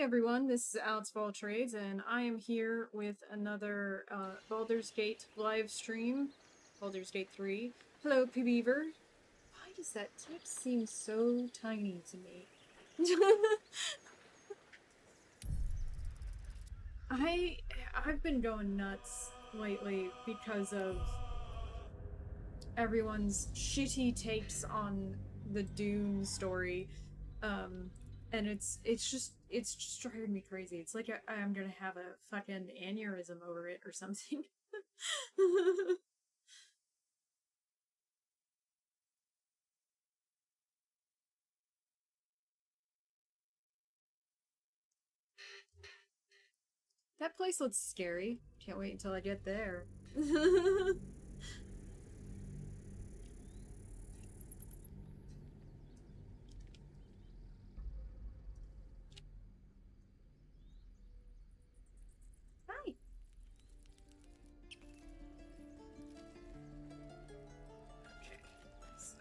everyone, this is Alex of All Trades, and I am here with another Baldur's Gate live stream, Baldur's Gate 3. Hello, P-Beaver. Why does that text seem so tiny to me? I've been going nuts lately because of everyone's shitty takes on the Dune story. And it's just driving me crazy. It's like I'm gonna have a fucking aneurysm over it or something. That place looks scary. Can't wait until I get there. Hi. Okay, so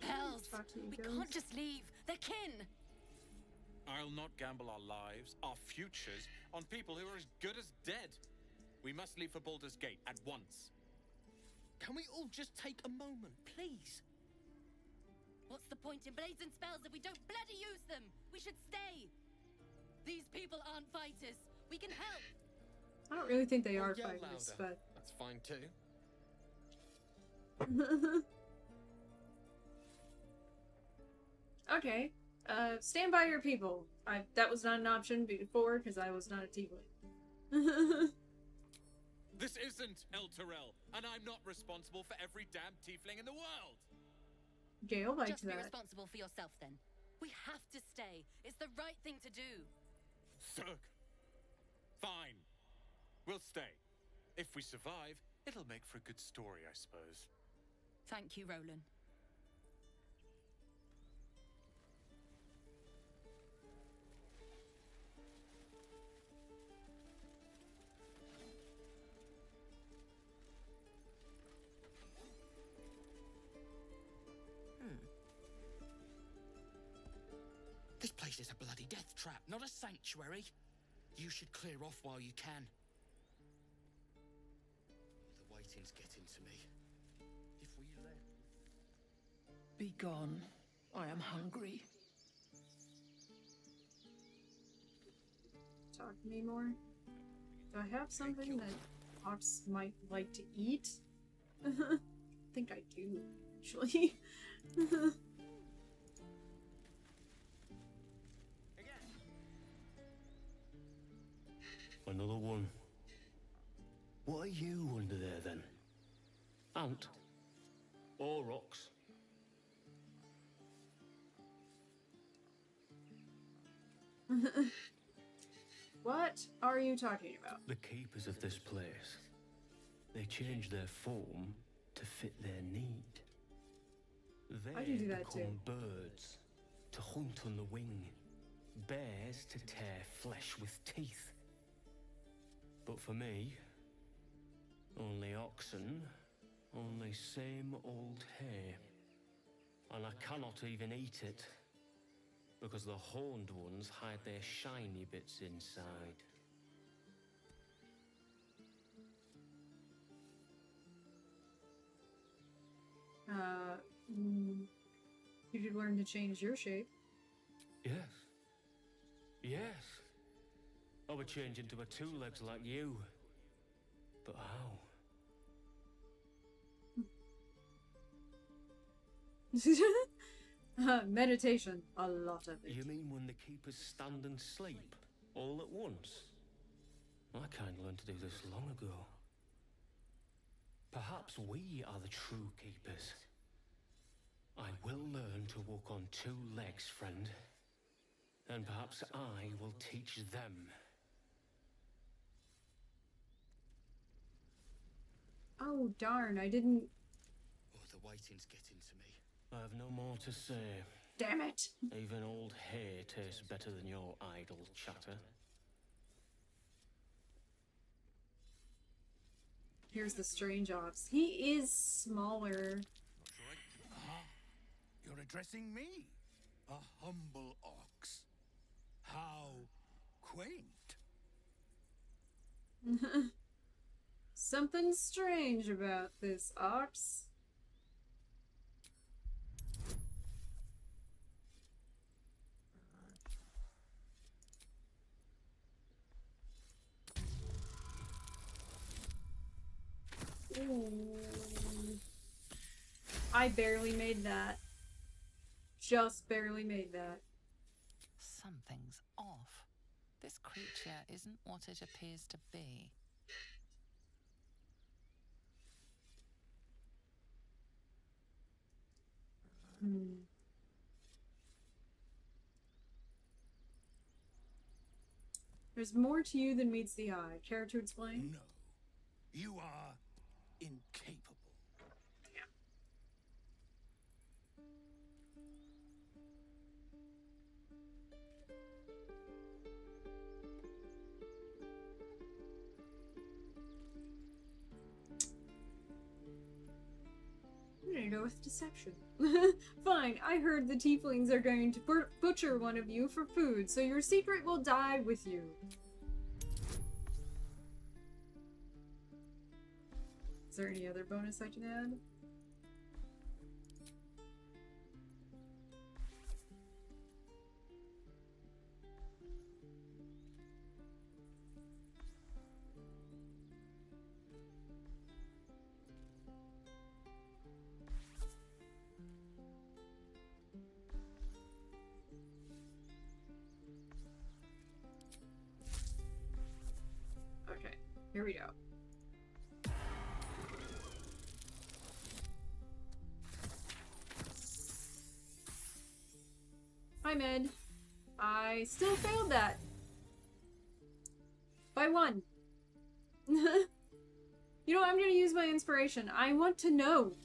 Hells! talk to you We guys. can't just leave. They're kin. I'll not gamble our lives, our futures, on people who are as good as dead. We must leave for Baldur's Gate at once. Can we all just take a moment, please? What's the point in blades and spells if we don't bloody use them? We should stay. These people aren't fighters. We can help. I don't really think they Or are yell fighters, louder. That's fine too. but okay. Stand by your people. That was not an option before because I was not a tiefling. This isn't El Terrell, and I'm not responsible for every damn tiefling in the world. Gale liked Just be that. responsible for yourself then. We have to stay. It's the right thing to do. Zerg. Fine. We'll stay. If we survive, it'll make for a good story, I suppose. Thank you, Roland. This place is a bloody death trap, not a sanctuary. You should clear off while you can. The waiting's getting to me. If we let... Be gone. I am hungry. Talk to me more. Do I have something that Ox might like to eat? I think I do, actually. Another one. What are you under there then? Ant? Or rocks? What are you talking about? The keepers of this place. They change their form to fit their need. I They do that become too. birds to hunt on the wing. Bears to tear flesh with teeth. But for me, only oxen, only same old hay. And I cannot even eat it, because the horned ones hide their shiny bits inside. You should learn to change your shape. Yes. Yes. I would change into a two-legs like you. But how? Meditation. A lot of it. You mean when the keepers stand and sleep, all at once? I kind of learned to do this long ago. Perhaps we are the true keepers. I will learn to walk on two legs, friend. And perhaps I will teach them. Oh, darn, I didn't... Oh, the waiting's getting to me. I have no more to say. Damn it! Even old hay tastes better than your idle chatter. Here's the strange ox. He is smaller. Ah, you're addressing me, a humble ox. How quaint. Something strange about this ox. Ooh. I barely made that. Just barely made that. Something's off. This creature isn't what it appears to be. There's more to you than meets the eye. Care to explain? No, you are incapable. I'm gonna go with deception. Fine, I heard the tieflings are going to butcher one of you for food, so your secret will die with you. Is there any other bonus I can add? Okay, here we go. Hi, Med. I still failed that. By one. You know, I'm gonna use my inspiration. I want to know.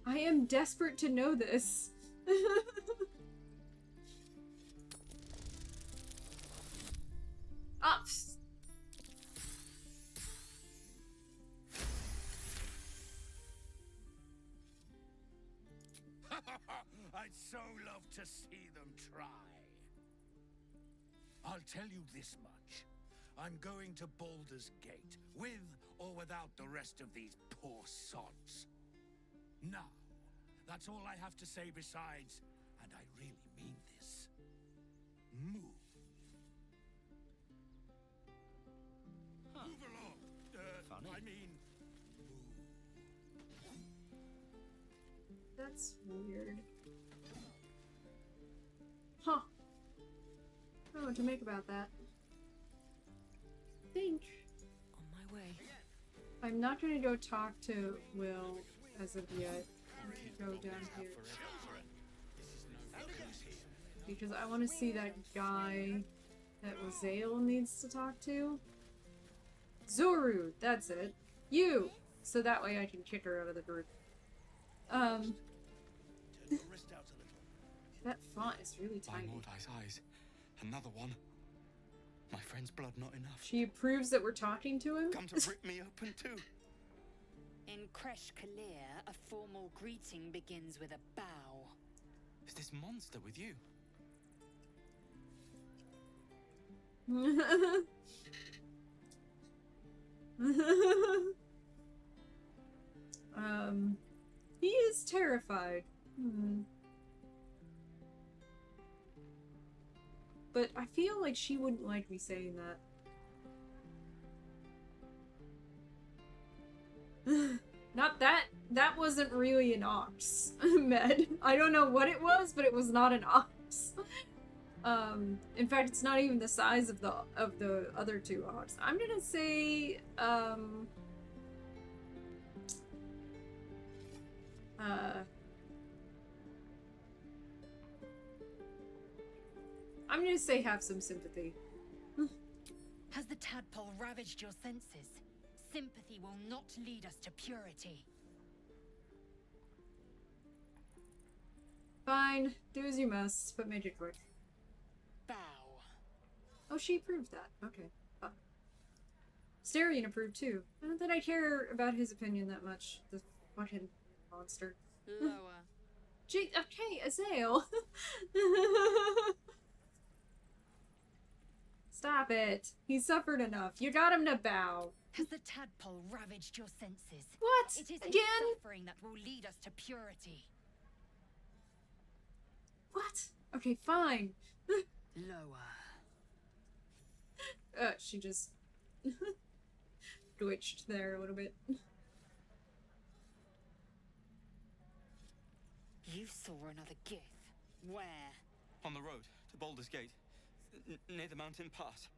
I am desperate to know this. Ah! I'd so love to see them try. I'll tell you this much. I'm going to Baldur's Gate, with or without the rest of these poor sods. Now, that's all I have to say besides, and I really mean this. Move. Move along. Funny. I mean, That's weird. Huh. I don't know what to make about that. Think. On my way. I'm not gonna go talk to Will as of yet. I'm gonna go down here. Because I want to see that guy that Zale needs to talk to. Zoru, that's it. You! So that way I can kick her out of the group. That font is really By tiny. Mordai's eyes. Another one. My friend's blood not enough. She approves that we're talking to him? Come to rip me open too. In Kresh Kalir, a formal greeting begins with a bow. Is this monster with you? He is terrified. But I feel like she wouldn't like me saying that. Not that. That wasn't really an ox, Med. I don't know what it was, but it was not an ox. In fact, it's not even the size of the other two ox. I'm gonna say, I'm gonna say have some sympathy. Has the tadpole ravaged your senses? Sympathy will not lead us to purity. Fine, do as you must, but make it quick. Bow. Oh, she approved that. Okay. Starion approved too. Not that I care about his opinion that much. The fucking monster. Lower. Gee, okay, Azael. Stop it. He suffered enough. You got him to bow. Has the tadpole ravaged your senses? What? It is Again? its suffering that will lead us to purity. What? Okay, fine. Lower. She just twitched there a little bit. You saw another Gith. Where? On the road to Baldur's Gate, near the mountain pass.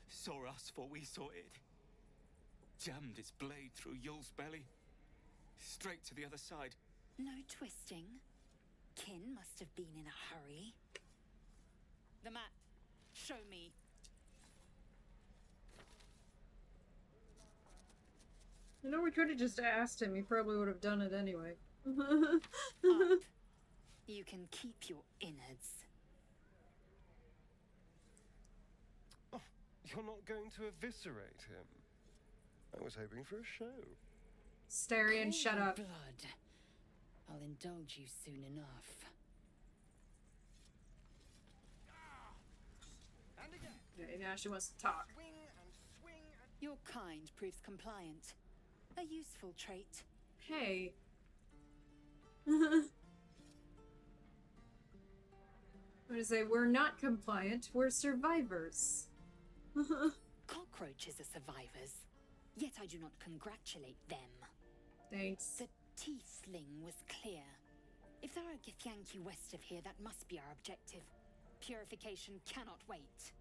Saw us, for we saw it. Jammed its blade through Yul's belly, straight to the other side. No twisting. Kin must have been in a hurry. The map. Show me. You know, we could have just asked him. He probably would have done it anyway. Up. You can keep your innards. Oh, you're not going to eviscerate him. I was hoping for a show. Starion, shut up. Blood. I'll indulge you soon enough. And again. Okay, now she wants to talk. Swing and swing and... Your kind proves compliant. A useful trait. Hey. I'm gonna say, we're not compliant, we're survivors. Cockroaches are survivors. Yet I do not congratulate them. Thanks. The tiefling was clear. If there are Githyanki west of here, that must be our objective. Purification cannot wait.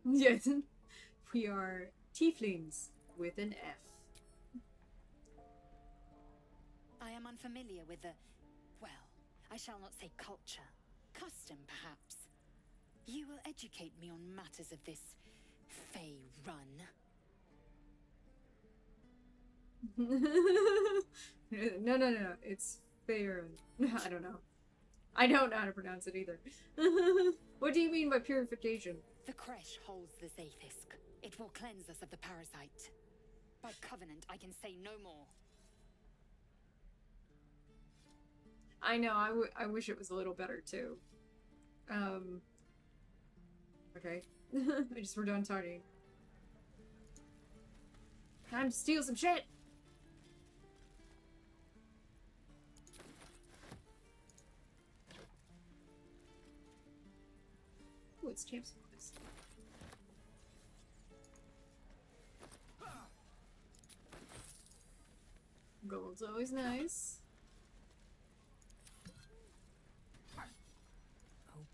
Yes. We are tieflings with an F. I am unfamiliar with the... well, I shall not say culture. Custom, perhaps. You will educate me on matters of this Fey run. No. It's fair. I don't know. I don't know how to pronounce it either. What do you mean by purification? The creche holds the Zaithisk. It will cleanse us of the parasite. By covenant, I can say no more. I know, I wish it was a little better too. Okay. I just we're done talking. Time to steal some shit! Ooh, it's James Boys. Gold's always nice.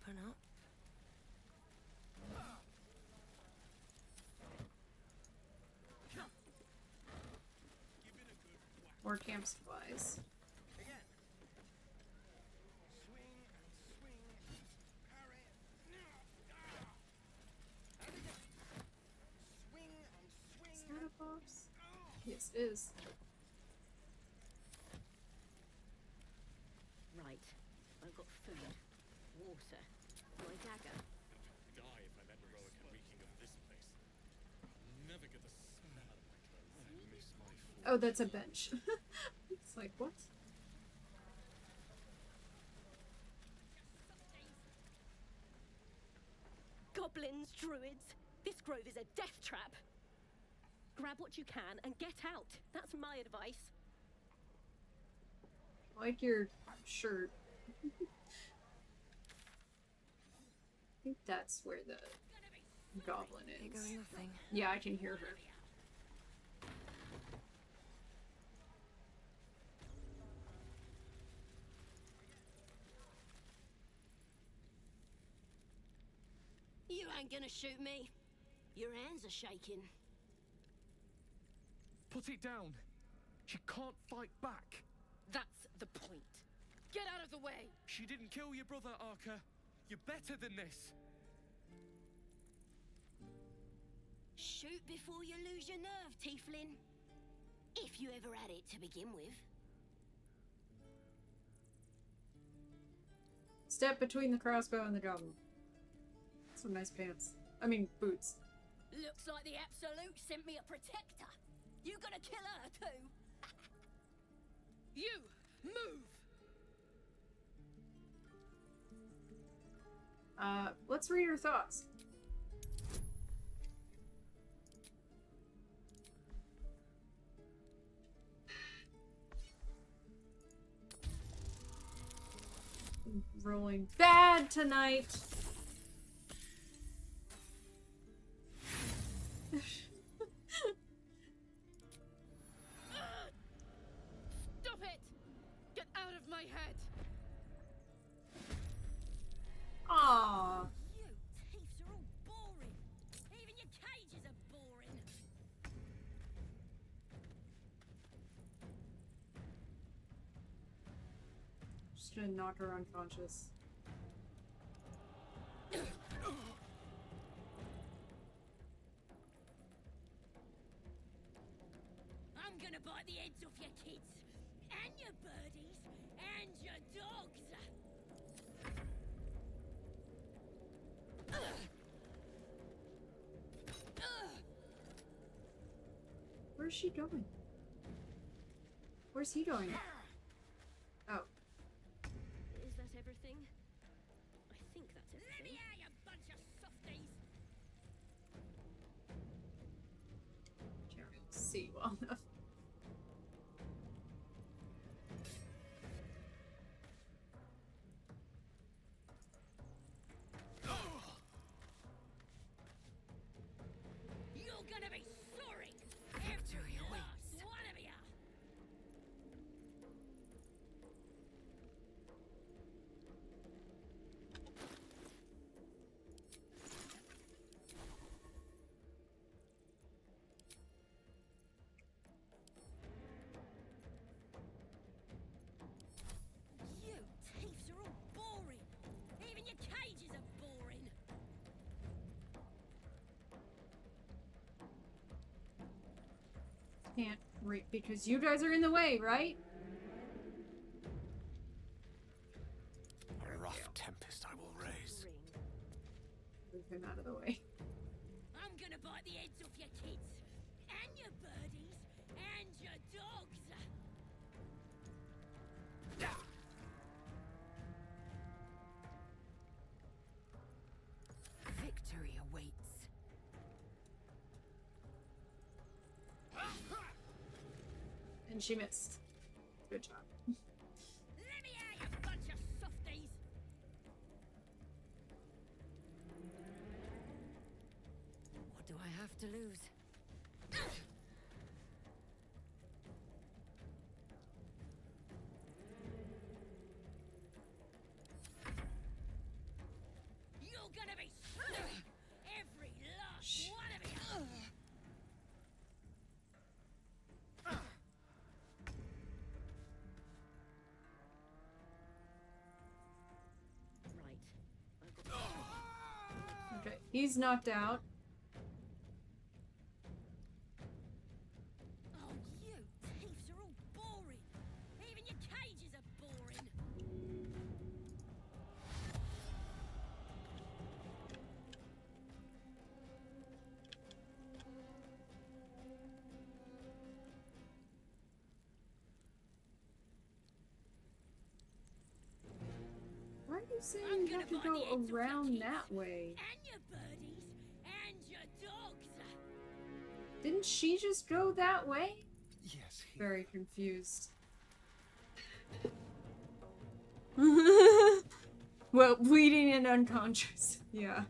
Open up. More camp supplies. Again. Swing and swing. Parry. And again. Swing and swing. Is that a box? Yes, it is. Right. I've got food, water, my dagger. Die if I let Roica reeking of this place. I'll never get the smell out of my clothes. I miss my food. Oh, that's a bench. It's like, what? Goblins, druids. This grove is a death trap. Grab what you can and get out. That's my advice. Like your shirt. I think that's where the goblin is. Nothing. Yeah, I can hear her. You ain't gonna shoot me. Your hands are shaking. Put it down. She can't fight back. That's the point. Get out of the way! She didn't kill your brother, Arca. You're better than this. Shoot before you lose your nerve, Tieflin. If you ever had it to begin with. Step between the crossbow and the goblin. Some nice pants. I mean, boots. Looks like the Absolute sent me a protector. You gonna kill her too? You! Move! Let's read her thoughts. Rolling bad tonight. Stop it! Get out of my head! Aww. You thieves are all boring. Even your cages are boring. Just gonna knock her unconscious. I'm gonna bite the heads off your kids, and your birdies, and your dogs. Where's she going? Where's he going? Oh. Is that everything? I think that's everything. Let me out, you bunch of softies! Can't really see well enough. You're gonna be sorry! Every last one of you! You thieves are all boring! Even your cages are boring! Can't read because you guys are in the way, right? A rough tempest I will raise. Move him out of the way. I'm gonna bite the heads off your kids, and your birdies, and your dogs. Victory awaits. And she missed. Good job. Let me out, you bunch of softies! What do I have to lose? You're gonna be sorry! Every last one of you! Right. I've got Okay, he's knocked out. Oh, you thieves are all boring! Even your cages are boring! Why are you saying you have to go around that way? And your birdies, and your dogs! Didn't she just go that way? Yes, Very confused. Well, bleeding and unconscious. Yeah.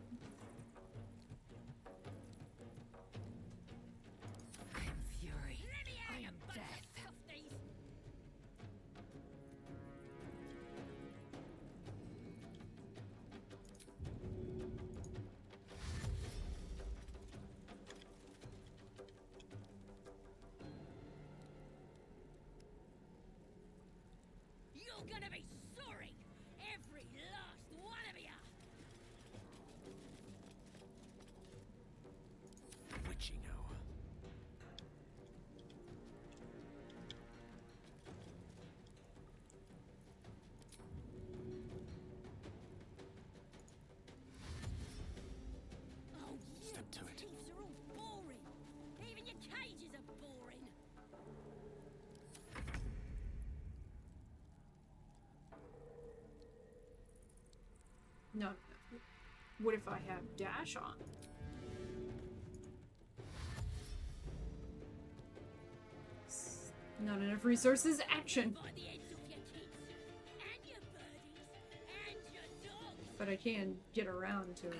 I am fury. Let me out, I you am bunch death. of softies! You're gonna be sorry! Every last one of you! Witching hour. Oh, No. What if I have dash on? Not enough resources. Action! But I can get around to it.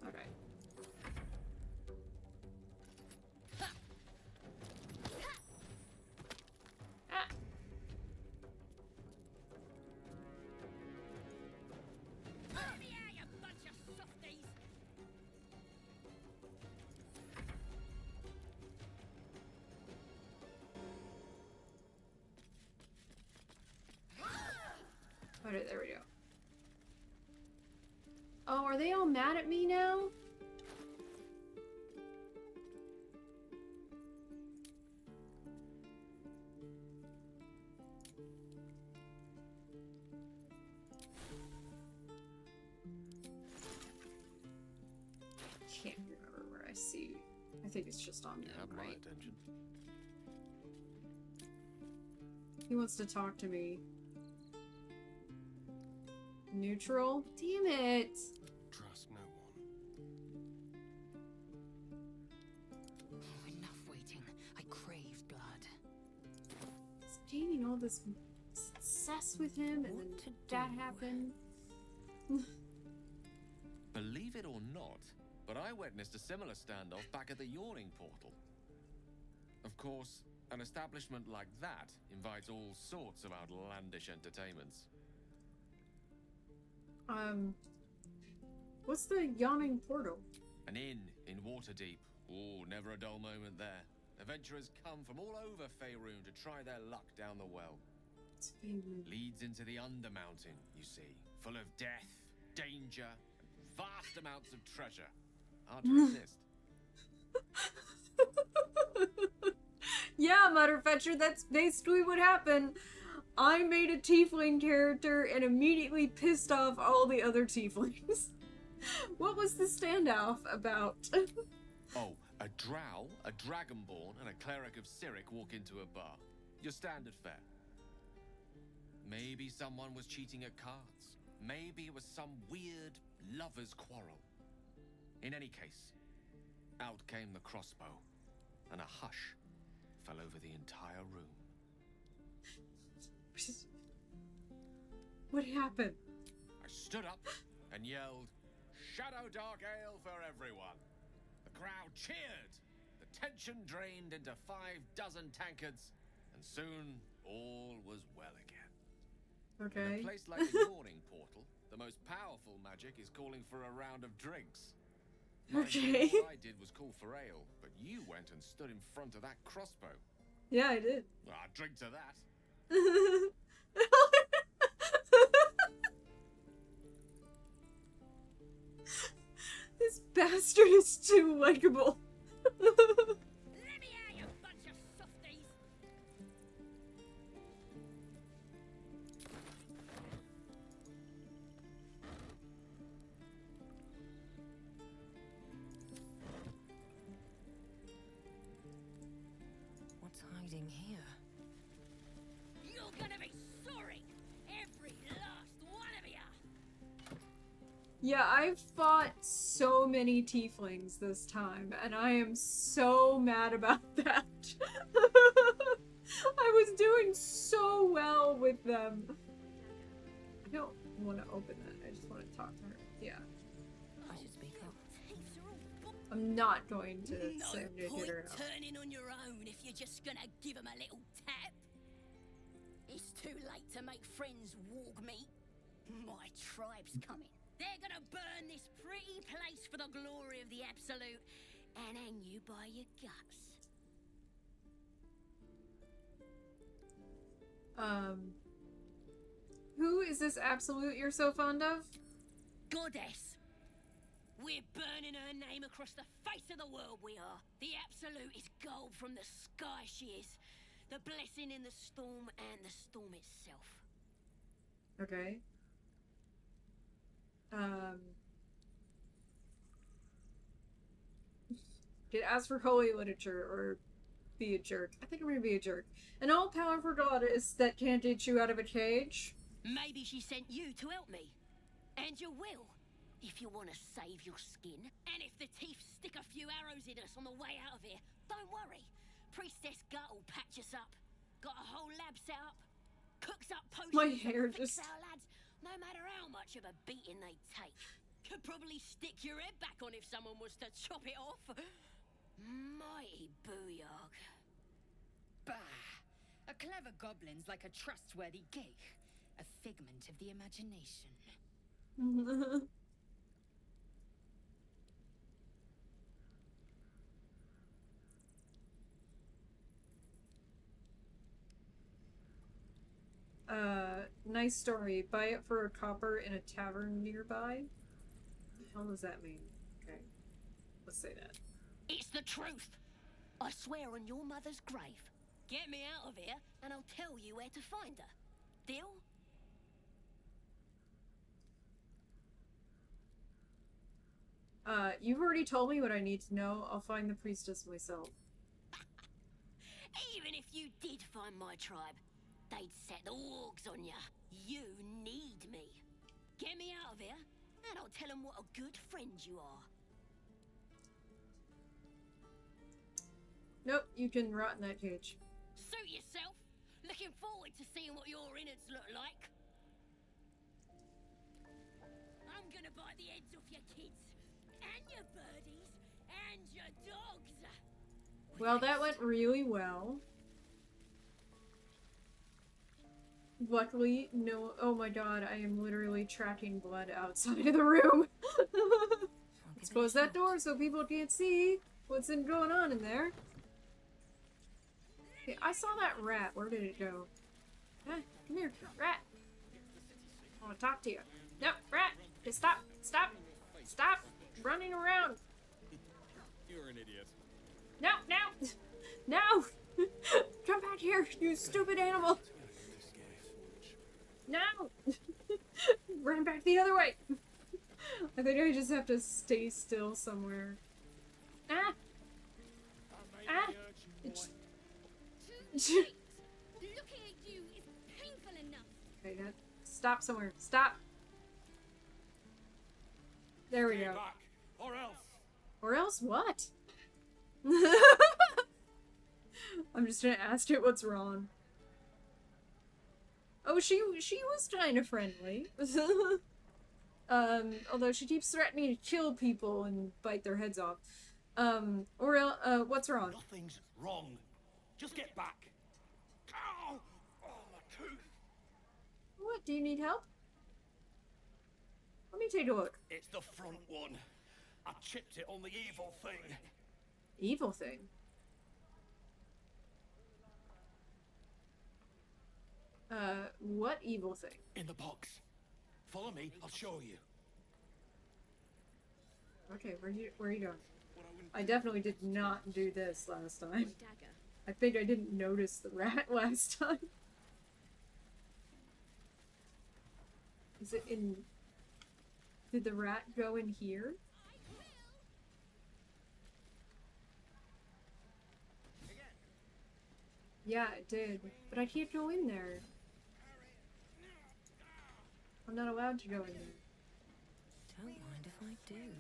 Okay. Ah. Alright, there we go. Oh, are they all mad at me now? Can't remember where I see. I think it's just on them, have right? my attention. He wants to talk to me. Neutral? Damn it! Trust no one. Oh, enough waiting. I crave blood. Gaining all this success with him, and then that happened. Believe it or not, but I witnessed a similar standoff back at the Yawning Portal. Of course, an establishment like that invites all sorts of outlandish entertainments. What's the Yawning Portal? An inn in Waterdeep. Oh, never a dull moment there. Adventurers come from all over Faerun to try their luck down the well. It's Faerun. Leads into the Undermountain, you see. Full of death, danger, and vast amounts of treasure. Hard to resist. Yeah, Mutterfetcher, that's basically what happened. I made a tiefling character and immediately pissed off all the other tieflings. What was the standoff about? Oh, a drow, a dragonborn, and a cleric of Cyric walk into a bar. Your standard fare. Maybe someone was cheating at cards. Maybe it was some weird lover's quarrel. In any case, out came the crossbow, and a hush fell over the entire room. What happened? I stood up and yelled, "Shadow Dark Ale for everyone!" The crowd cheered. The tension drained into 6 tankards, and soon all was well again. Okay. In a place like the Yawning Portal, the most powerful magic is calling for a round of drinks. Okay. All I did was call for ale, but you went and stood in front of that crossbow. Yeah, I did. Well, I'll drink to that. This bastard is too likable. Let me out, you bunch of softies! What's hiding here? You're gonna be sorry! Every last one of you! Yeah, I've fought so many tieflings this time, and I am so mad about that. I was doing so well with them. I don't want to open that. I just want to talk to her. Yeah. I should speak up. I'm not going to No say to point hit her out. turning on your own if you're just gonna give them a little tap. It's too late to make friends, warg meat. My tribe's coming. They're gonna burn this pretty place for the glory of the Absolute and hang you by your guts. Who is this Absolute you're so fond of? Goddess. We're burning her name across the face of the world, we are. The Absolute is gold from the sky, she is. The blessing in the storm and the storm itself. Okay. Get ask for holy literature or be a jerk. I think I'm gonna be a jerk. An all-powerful goddess that can't get you out of a cage. Maybe she sent you to help me. And you will, if you want to save your skin. And if the teeth stick a few arrows in us on the way out of here, don't worry. Priestess Gut will patch us up. Got a whole lab set up. Cooks up potions. My hair and fix just... our lads, no matter how much of a beating they take. Could probably stick your head back on if someone was to chop it off. Mighty booyog. Bah! A clever goblin's like a trustworthy gig. A figment of the imagination. Nice story. Buy it for a copper in a tavern nearby. What the hell does that mean? Okay. Let's say that. It's the truth. I swear on your mother's grave. Get me out of here, and I'll tell you where to find her. Deal? You've already told me what I need to know. I'll find the priestess myself. Even if you did find my tribe, they'd set the wargs on ya. You need me. Get me out of here, and I'll tell them what a good friend you are. Nope, you can rot in that cage. Suit yourself. Looking forward to seeing what your innards look like. I'm gonna bite the heads off your kids, and your birdies, and your dogs. Well, that went really well. Luckily, no. Oh my god, I am literally tracking blood outside of the room. Let's close that door so people can't see what's going on in there. Okay, I saw that rat. Where did it go? Come here, rat. I want to talk to you. No, rat. Just stop. Stop. Stop running around. You're an idiot. No, no. No. Come back here, you stupid animal. No. Run back the other way. I think I just have to stay still somewhere. Ah. Ah. Looking at you is painful enough. Okay, now stop somewhere. Stop. There we go. Back, or else. Or else what? I'm just gonna ask it what's wrong. Oh, she was kind of friendly. Although she keeps threatening to kill people and bite their heads off. What's wrong? Nothing's wrong. Just get back. Ow! Oh, my tooth. What? Do you need help? Let me take a look. It's the front one. I chipped it on the evil thing. Evil thing? What evil thing? In the box. Follow me, I'll show you. Okay, where are you going? I definitely did not do this last time. I think I didn't notice the rat last time. Is it in... Did the rat go in here? Yeah, it did. But I can't go in there. I'm not allowed to go in there. Don't mind if I do.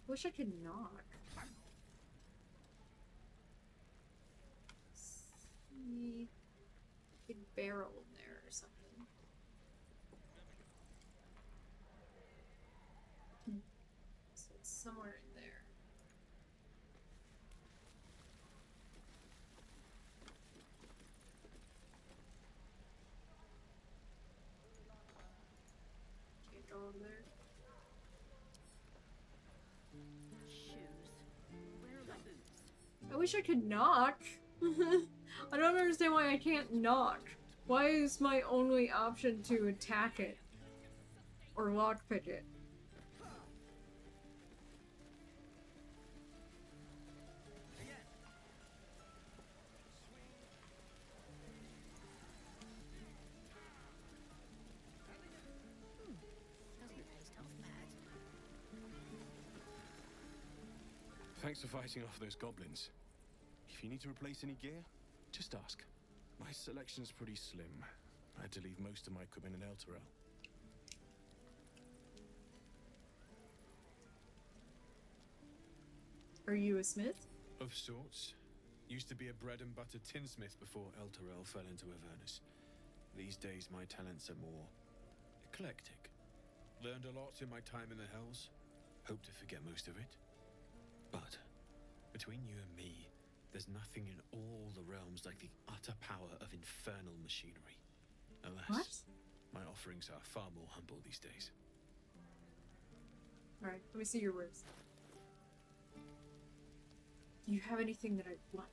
Wish I could knock. See, big barrel in there or something. So it's somewhere in there. Can't go over there. I wish I could knock. I don't understand why I can't knock. Why is my only option to attack it? Or lockpick it? Thanks for fighting off those goblins. If you need to replace any gear, just ask. My selection's pretty slim. I had to leave most of my equipment in Elturel. Are you a smith? Of sorts. Used to be a bread and butter tinsmith before Elturel fell into Avernus. These days my talents are more eclectic. Learned a lot in my time in the Hells. Hope to forget most of it. But between you and me, there's nothing in all the realms like the utter power of infernal machinery. Alas, What? my offerings are far more humble these days. Alright, let me see your words. Do you have anything that I want?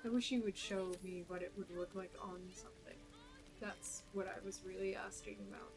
I wish you would show me what it would look like on something. That's what I was really asking about.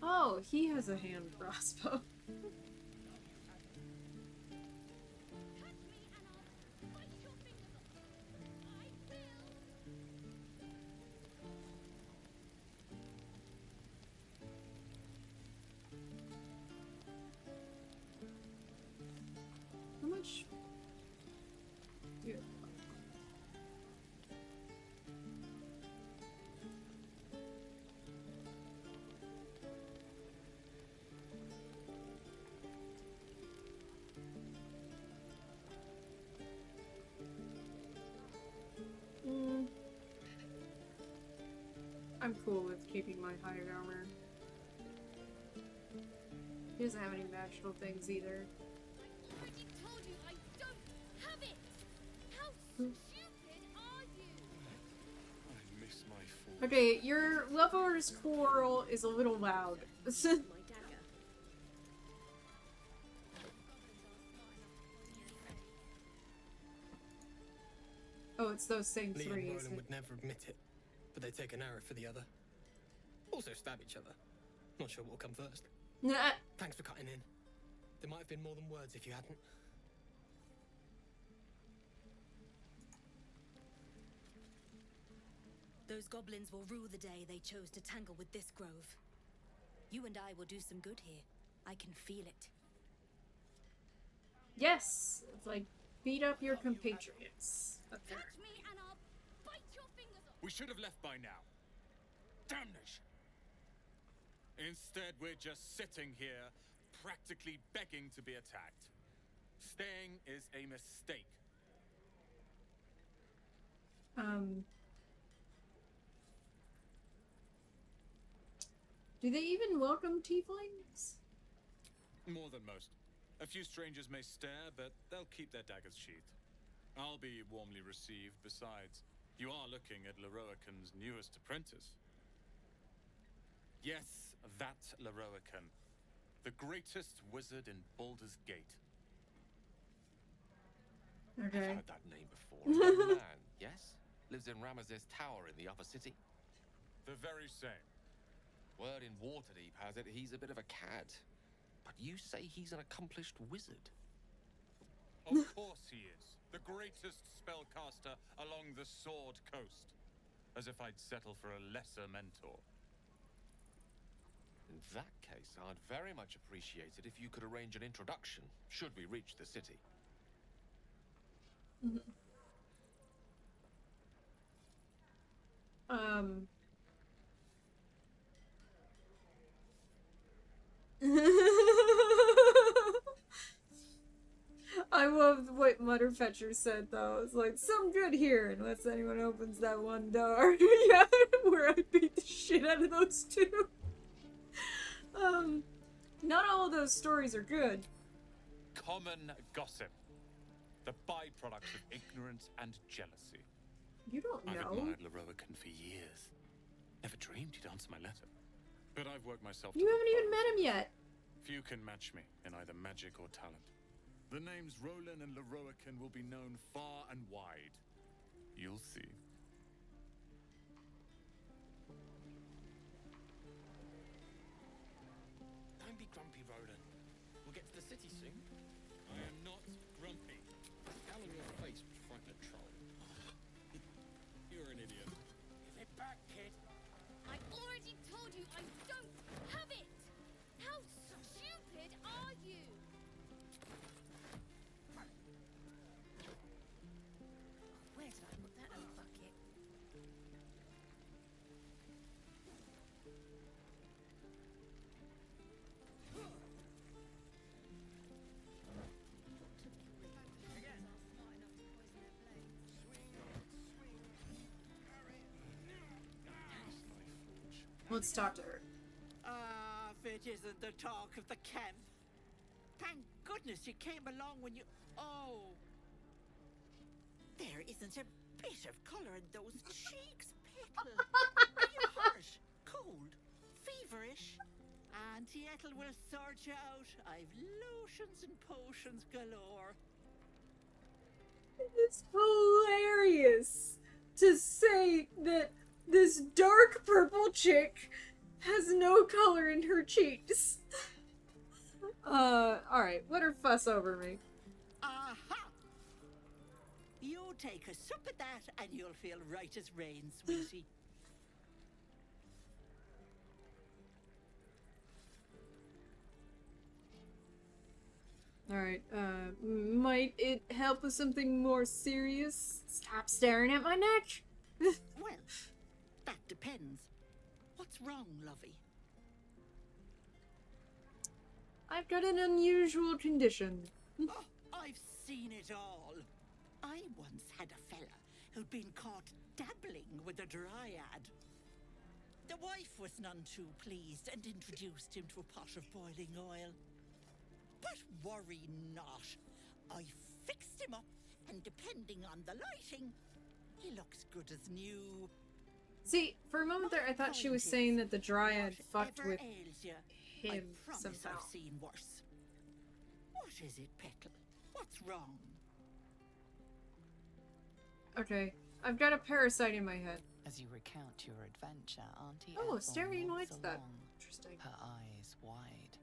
Oh, he has a hand crossbow. How much? Yeah. I'm cool with keeping my high armor. He doesn't have any magical things either. I told you I don't have it! How stupid are you? I miss my fall. Okay, your lover's quarrel is a little loud. My dagger. Oh, it's those same Lee three. and isn't Roland it? would never admit it, but they take an arrow for the other. Also stab each other. Not sure what will come first. Nah. Thanks for cutting in. There might have been more than words if you hadn't. Those goblins will rue the day they chose to tangle with this grove. You and I will do some good here. I can feel it. Yes! It's like, beat up your compatriots. Up there. Touch me and I'll bite your fingers off! We should have left by now. Damnation! Instead, we're just sitting here, practically begging to be attacked. Staying is a mistake. Do they even welcome tieflings? More than most. A few strangers may stare, but they'll keep their daggers sheathed. I'll be warmly received. Besides, you are looking at Leroican's newest apprentice. Yes, that Leroican. The greatest wizard in Baldur's Gate. Okay. I've heard that name before. A young man, yes? Lives in Ramaz's tower in the upper city. The very same. Word in Waterdeep has it he's a bit of a cad. But you say he's an accomplished wizard. Of course he is. The greatest spellcaster along the Sword Coast. As if I'd settle for a lesser mentor. In that case, I'd very much appreciate it if you could arrange an introduction, should we reach the city. I love what Mutterfetcher said though. It's like, some good here unless anyone opens that one door. Yeah, where I beat the shit out of those two. Not all of those stories are good. Common gossip. The byproducts of ignorance and jealousy. You don't I've know. admired Leroican for years. Never dreamed he'd answer my letter. But I've worked myself to You the haven't even bone. met him yet. Few can match me in either magic or talent. The names Roland and Leroican will be known far and wide. You'll see. Don't be grumpy, Roland. We'll get to the city soon. I am not grumpy. The scowl on your face would frighten a troll. You're an idiot. Give it back, kid. I already told you I don't have it! How stupid are you? Where did I put that old bucket? Let's talk to her. Ah, if it isn't the talk of the camp. Thank goodness you came along when you... Oh. There isn't a bit of colour in those cheeks, Petal. Are you hurt? Cold? Feverish? Auntie Ethel will sort you out. I've lotions and potions galore. It's hilarious to say that this dark purple chick has no color in her cheeks. Alright, let her fuss over me. Aha! You take a sup at that and you'll feel right as rain, sweetie. Alright, might it help with something more serious? Stop staring at my neck! Well, that depends. What's wrong, lovey? I've got an unusual condition. Oh, I've seen it all. I once had a fella who'd been caught dabbling with a dryad. The wife was none too pleased and introduced him to a pot of boiling oil. But worry not. I fixed him up, and depending on the lighting, he looks good as new. See, for a moment there I thought she was saying that the dryad fucked Whatever with ails you, him I promise somehow. I've seen worse. What is it, Petal? What's wrong? Okay, I've got a parasite in my head. As you recount your adventure, Auntie Oh, Ethel Sterling nods likes that. along, Interesting. her eyes wide.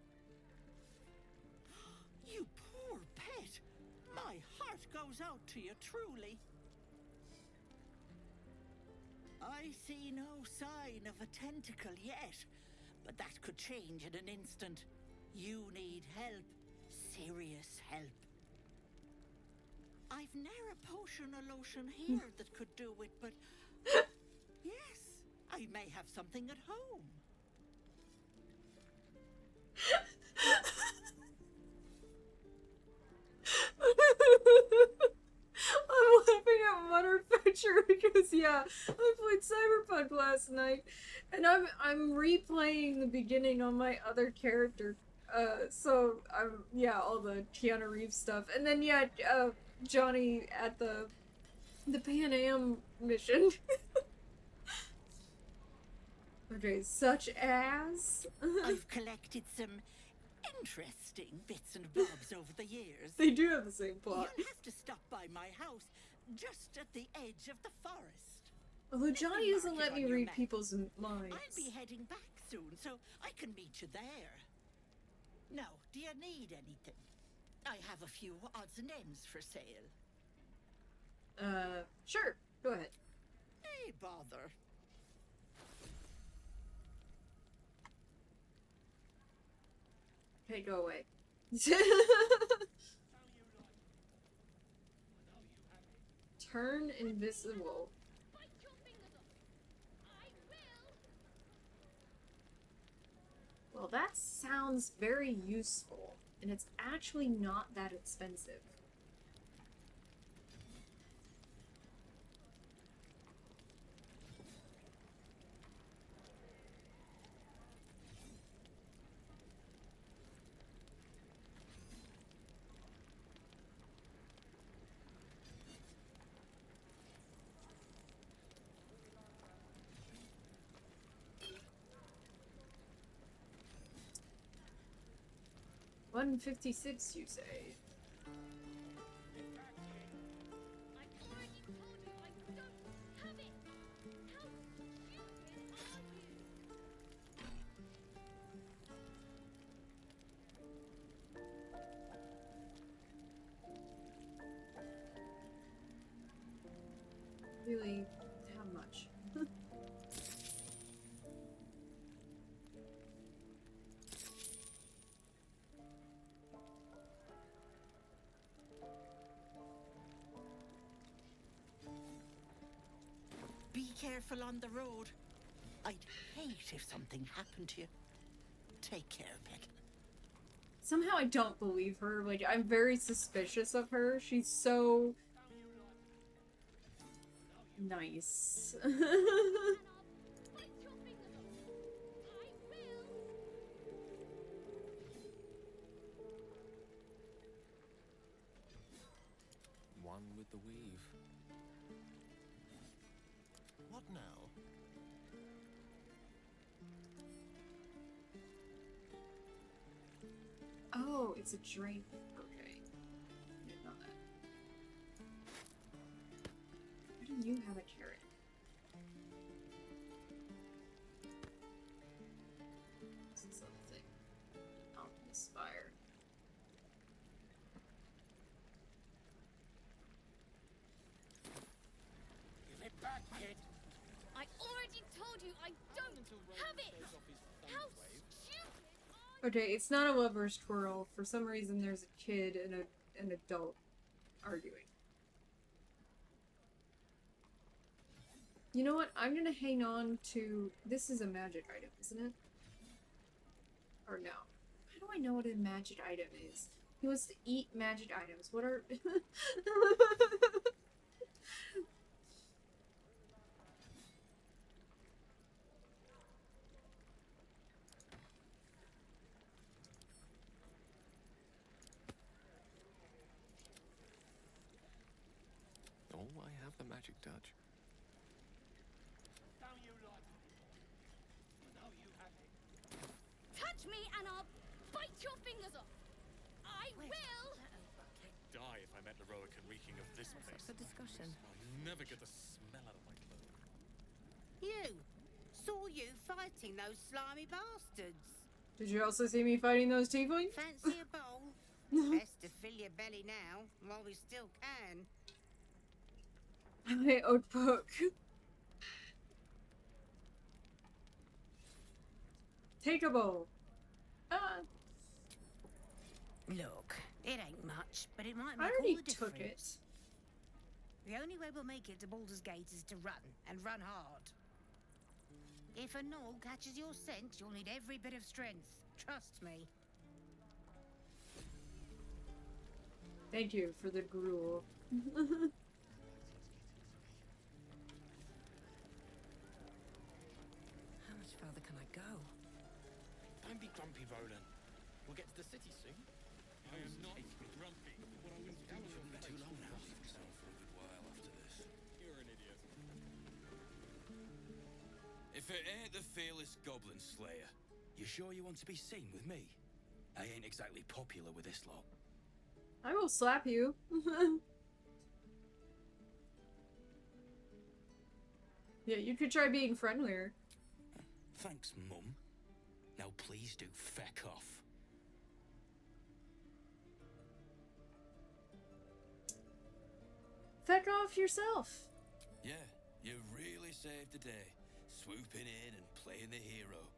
You poor pet! My heart goes out to you, truly. I see no sign of a tentacle yet, but that could change in an instant. You need help. Serious help. I've ne'er a potion or lotion here that could do it, but... yes, I may have something at home. I'm laughing at Mutterfetcher because I played Cyberpunk last night, and I'm replaying the beginning on my other character. So I'm all the Keanu Reeves stuff, and then Johnny at the Pan Am mission. Okay, such as I've collected some interesting bits and bobs over the years. They do have the same plot. You'll have to stop by my house, just at the edge of the forest. Although Johnny Let me doesn't mark it let on me your read map. people's minds. I'll be heading back soon, so I can meet you there. Now, do you need anything? I have a few odds and ends for sale. Sure. Go ahead. Hey, bother. Okay, go away. Turn invisible. Well, that sounds very useful, and it's actually not that expensive. 156, you say? Really, how much? Be careful on the road. I'd hate if something happened to you. Take care, Petal. Somehow I don't believe her. Like, I'm very suspicious of her. She's so nice. One with the weave. What now? Oh, it's a drink. Okay. I didn't know that. Why do you have a carrot? What's this other thing? Alchemist fire. Give it back, kid. I already told you I don't have it! How stupid! Okay, it's not a lover's quarrel. For some reason, there's a kid and an adult arguing. You know what? I'm gonna hang on to... This is a magic item, isn't it? Or no? How do I know what a magic item is? He wants to eat magic items. What are... Oh, I have the magic touch. Touch me and I'll bite your fingers off! I will! Die if I met Leroican reeking of this place. What's up the discussion? I'll never get the smell out of my clothes. You! Saw you fighting those slimy bastards. Did you also see me fighting those tieflings? Fancy a bowl? Best to fill your belly now, while we still can. I oat book. Take a bowl. Look, it ain't much, but it might I make already all the difference. took it. The only way we'll make it to Baldur's Gate is to run, and run hard. If a gnoll catches your scent, you'll need every bit of strength. Trust me. Thank you for the gruel. How much further can I go? Don't be grumpy, Roland. We'll get to the city soon. I am not grumpy. What I was doing Shouldn't be too long now. For a good while after this. You're an idiot. If it ain't the fearless Goblin Slayer, you sure you want to be seen with me? I ain't exactly popular with this lot. I will slap you. Yeah, you could try being friendlier. Thanks, Mum. Now please do feck off. Feck off yourself. Yeah, you really saved the day, swooping in and playing the hero.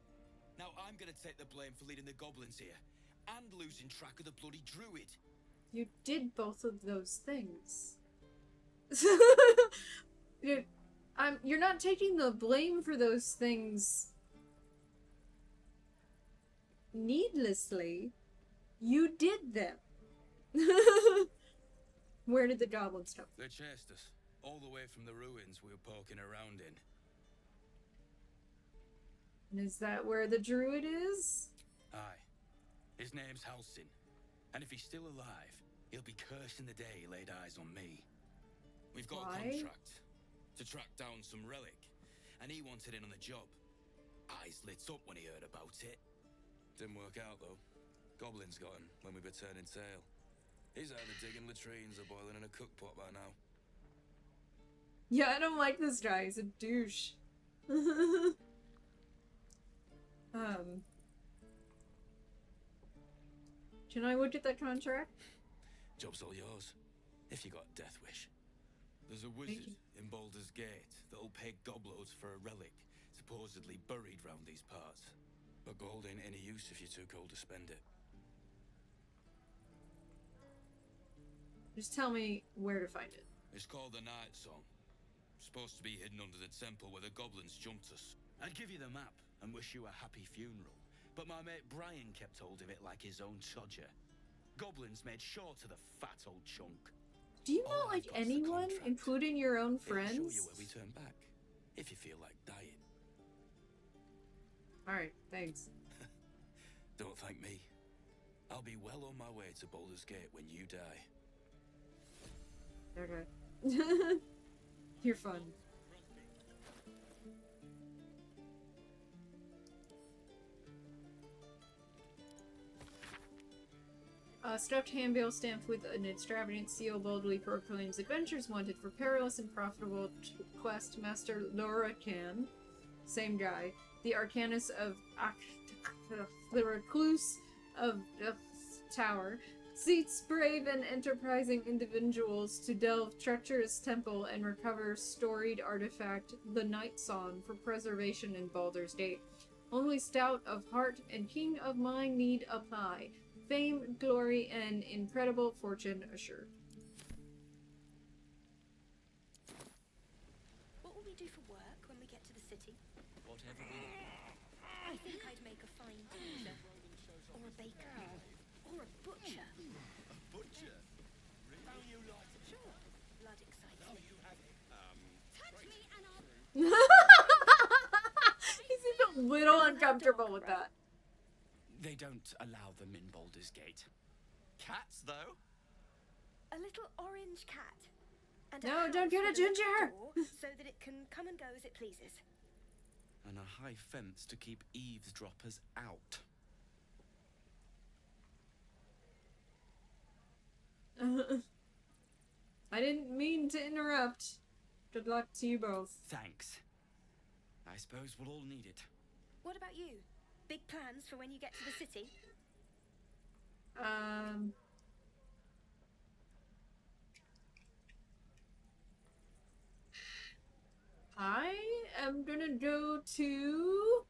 Now I'm gonna take the blame for leading the goblins here, and losing track of the bloody druid. You did both of those things. You're not taking the blame for those things needlessly. You did them. Where did the goblins come? They chased us, all the way from the ruins we were poking around in. And is that where the druid is? Aye. His name's Halsin. And if he's still alive, he'll be cursing the day he laid eyes on me. We've got Why? a contract to track down some relic, and he wanted in on the job. Eyes lit up when he heard about it. Didn't work out, though. Goblins got him when we were turning tail. He's either digging latrines or boiling in a cookpot by now. Yeah, I don't like this guy. He's a douche. Can I look at that contract? Job's all yours, if you got a death wish. There's a wizard in Baldur's Gate that'll pay gobloads for a relic supposedly buried round these parts. But gold ain't any use if you're too cold to spend it. Just tell me where to find it. It's called the Night Song. Supposed to be hidden under the temple where the goblins jumped us. I'd give you the map and wish you a happy funeral, but my mate Brian kept hold of it like his own Todger. Goblins made sure to the fat old chunk. Do you not like anyone, including your own friends? I'll show you where we turn back, if you feel like dying. Alright, thanks. Don't thank me. I'll be well on my way to Baldur's Gate when you die. Okay. You're fun. A stuffed handbill stamped with an extravagant seal boldly proclaims adventures wanted for perilous and profitable quest Master Loracan, same guy, the Arcanist of the Recluse of Tower, seeks brave and enterprising individuals to delve treacherous temple and recover storied artifact, the Night Song, for preservation in Baldur's Gate. Only stout of heart and keen of mind need apply. Fame, glory, and incredible fortune assured. What will we do for work when we get to the city? Whatever we do. I think I'd make a fine teacher, or a baker, or a butcher. A butcher? How you like it? Sure. Blood excites me. Touch me and I'll... He seemed a little uncomfortable with that. They don't allow them in Baldur's Gate. Cats, though? A little orange cat. And No, don't get a ginger! So that it can come and go as it pleases. And a high fence to keep eavesdroppers out. I didn't mean to interrupt. Good luck to you both. Thanks. I suppose we'll all need it. What about you? Big plans for when you get to the city? I am gonna go to...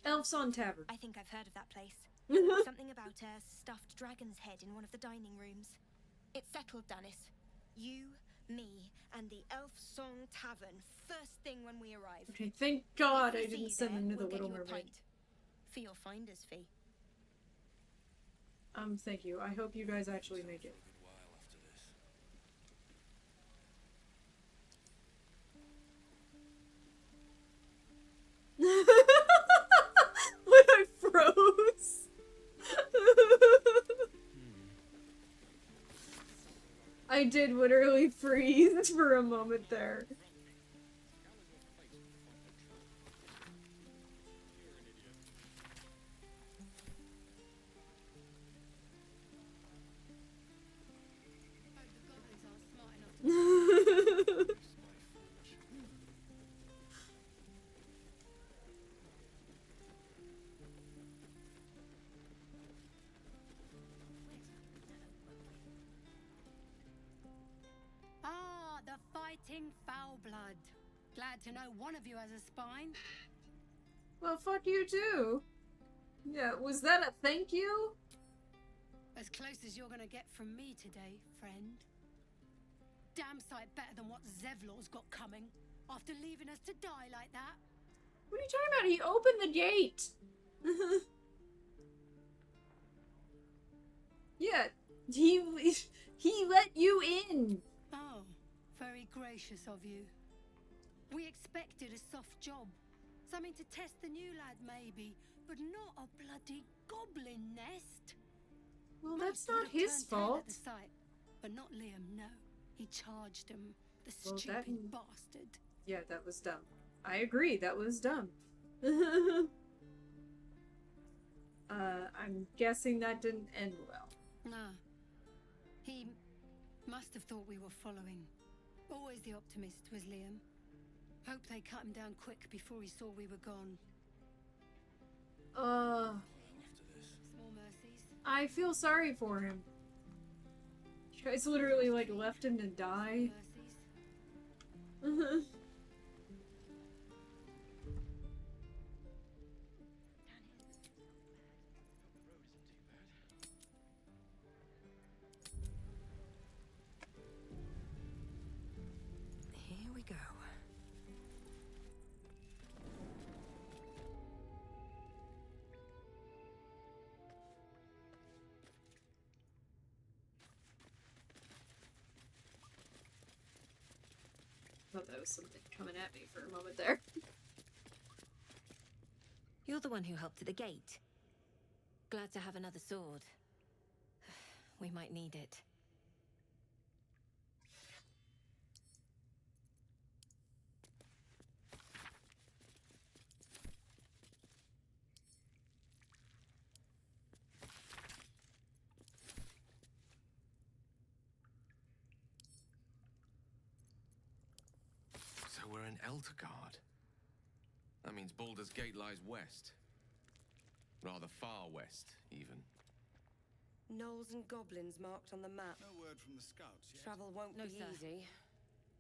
Elfson Tavern. I think I've heard of that place. Something about a stuffed dragon's head in one of the dining rooms. It's settled, Dennis. You, me, and the Elf Song Tavern, first thing when we arrive. Okay, thank God I If we see didn't you send them to there, the we'll Little get you a Mermaid. pint for your finder's fee. Thank you. I hope you guys actually make it. When I froze. I did literally freeze for a moment there. Ah, the fighting foul blood. Glad to know one of you has a spine. Well, fuck you too. Yeah, was that a thank you? As close as you're gonna get from me today, friend. Damn sight better than what Zevlor's got coming, after leaving us to die like that. What are you talking about? He opened the gate. Yeah, he let you in. Oh, very gracious of you. We expected a soft job. Something to test the new lad, maybe, but not a bloody goblin nest. Well, that's Most would not have his turned tail fault. at the sight, but not Liam, no. He charged him, the Well, stupid bastard. Yeah, that was dumb. I agree, that was dumb. I'm guessing that didn't end well. Nah. He must have thought we were following. Always the optimist was Liam. Hope they cut him down quick before he saw we were gone. Small mercies. I feel sorry for him. You guys literally, like, left him to die. Here we go. Thought that was something coming at me for a moment there. You're the one who helped at the gate. Glad to have another sword. We might need it. So we're in Eltergard. That means Baldur's Gate lies west. Rather far west, even. Gnolls and goblins marked on the map. No word from the scouts yet. Travel won't No, be sir. easy.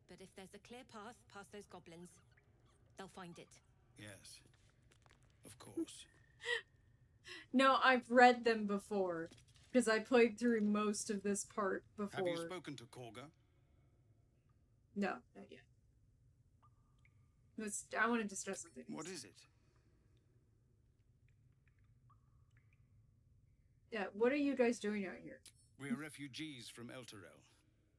But if there's a clear path past those goblins, they'll find it. Yes. Of course. No, I've read them before. Because I played through most of this part before. Have you spoken to Korga? No, not yet. I wanted to stress something. What is it? Yeah, what are you guys doing out here? We're refugees from Elturel.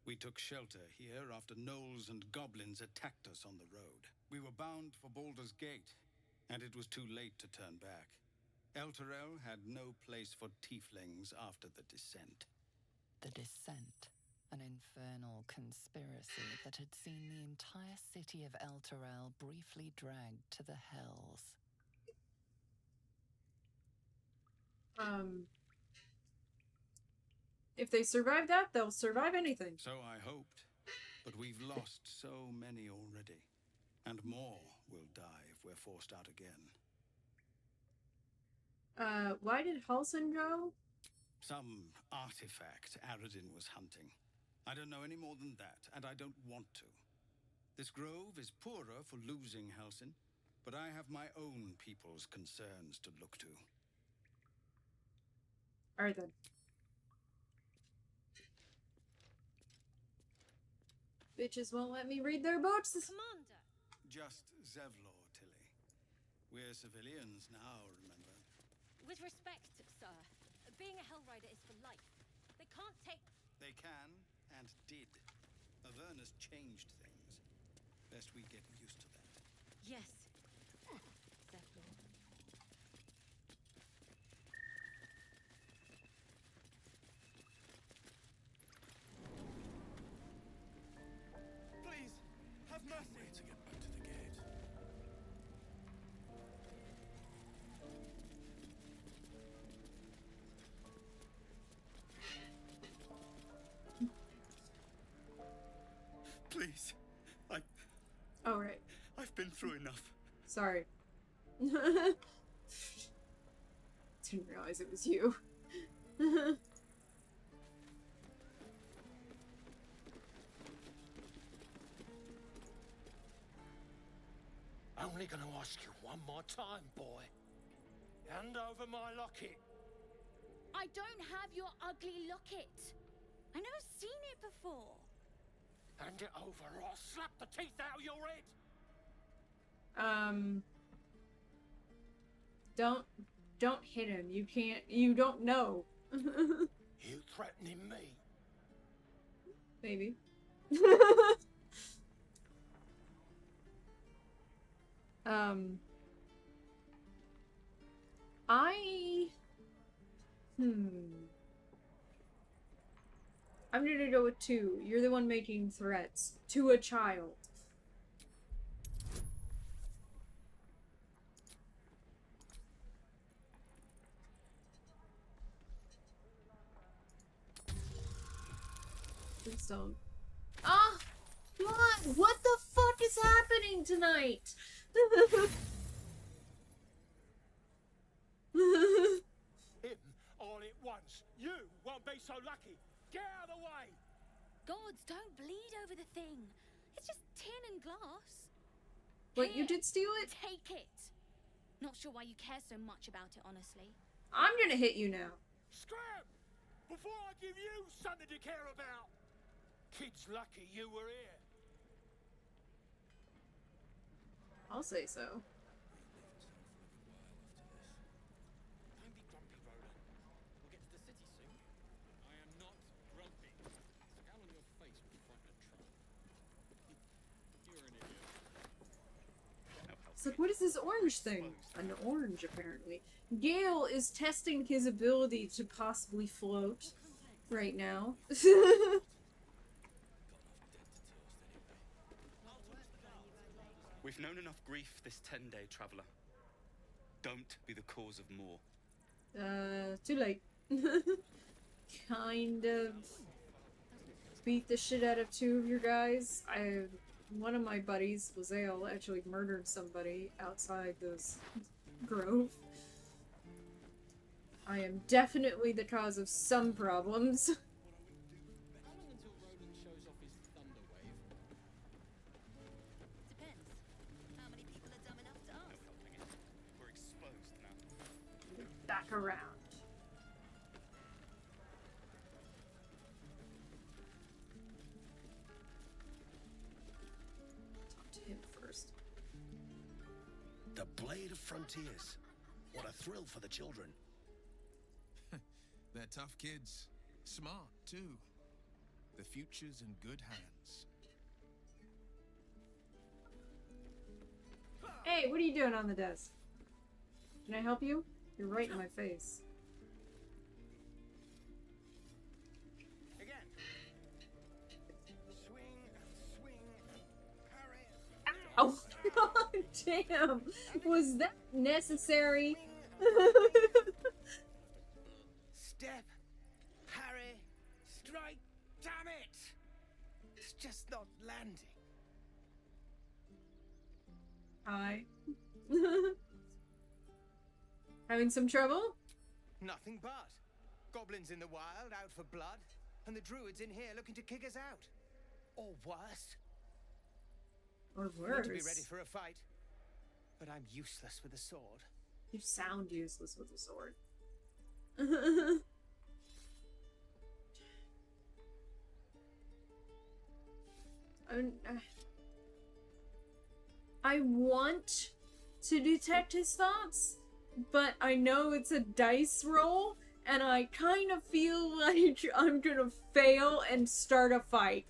We took shelter here after gnolls and goblins attacked us on the road. We were bound for Baldur's Gate, and it was too late to turn back. Elturel had no place for tieflings after the descent. The Descent, an infernal conspiracy that had seen the entire city of Elturel briefly dragged to the hells. If they survive that, they'll survive anything. So I hoped, but we've lost so many already. And more will die if we're forced out again. Why did Halsin go? Some artifact Aradin was hunting. I don't know any more than that, and I don't want to. This grove is poorer for losing Halsin, but I have my own people's concerns to look to. Alright then. Bitches won't let me read their books. Commander! Just Zevlor, Tilly. We're civilians now, remember? With respect, sir, being a Hellrider is for life. They can't take... They can, and did. Avernus changed things. Best we get used to that. Yes. Zevlor. Please, have mercy. Way to get back to the gate. Please. Oh, right. I've been through enough. Sorry. Didn't realize it was you. Only gonna ask you one more time, boy. Hand over my locket. I don't have your ugly locket. I never seen it before. Hand it over or I'll slap the teeth out of your head. Don't hit him. You don't know. You threatening me? Maybe. I'm gonna go with 2. You're the one making threats to a child. Please don't. Ah! What the fuck is happening tonight? Him all at once. You won't be so lucky. Get out of the way! Gods, don't bleed over the thing. It's just tin and glass. What, you did steal it? Take it. Not sure why you care so much about it, honestly. I'm gonna hit you now. Scram! Before I give you something to care about. Kid's lucky you were here. I'll say so. Don't be grumpy, Roland. We'll get to the city soon. I am not grumpy. The scowl on your face will frighten a troll. You're an idiot. It's like, what is this orange thing? An orange, apparently. Gale is testing his ability to possibly float right now. We've known enough grief this 10-day traveler. Don't be the cause of more. Too late. Kind of beat the shit out of two of your guys. One of my buddies, Lazel, actually murdered somebody outside this grove. I am definitely the cause of some problems. How long until Roland shows off his thunder wave? Depends. How many people are dumb enough to ask? We're exposed now. Back around. Talk to him first. The Blade of Frontiers. What a thrill for the children. They're tough kids. Smart, too. The future's in good hands. Hey, what are you doing on the desk? Can I help you? You're right in my face. Again. Swing, parry. Oh, god damn! Was that necessary? Step, parry, strike. Damn it! It's just not landing. Hi. Having some trouble? Nothing but. Goblins in the wild, out for blood, and the druids in here looking to kick us out. Or worse. Or Need worse. to be ready for a fight, but I'm useless with a sword. You sound useless with a sword. I want to detect his thoughts, but I know it's a dice roll, and I kind of feel like I'm gonna fail and start a fight.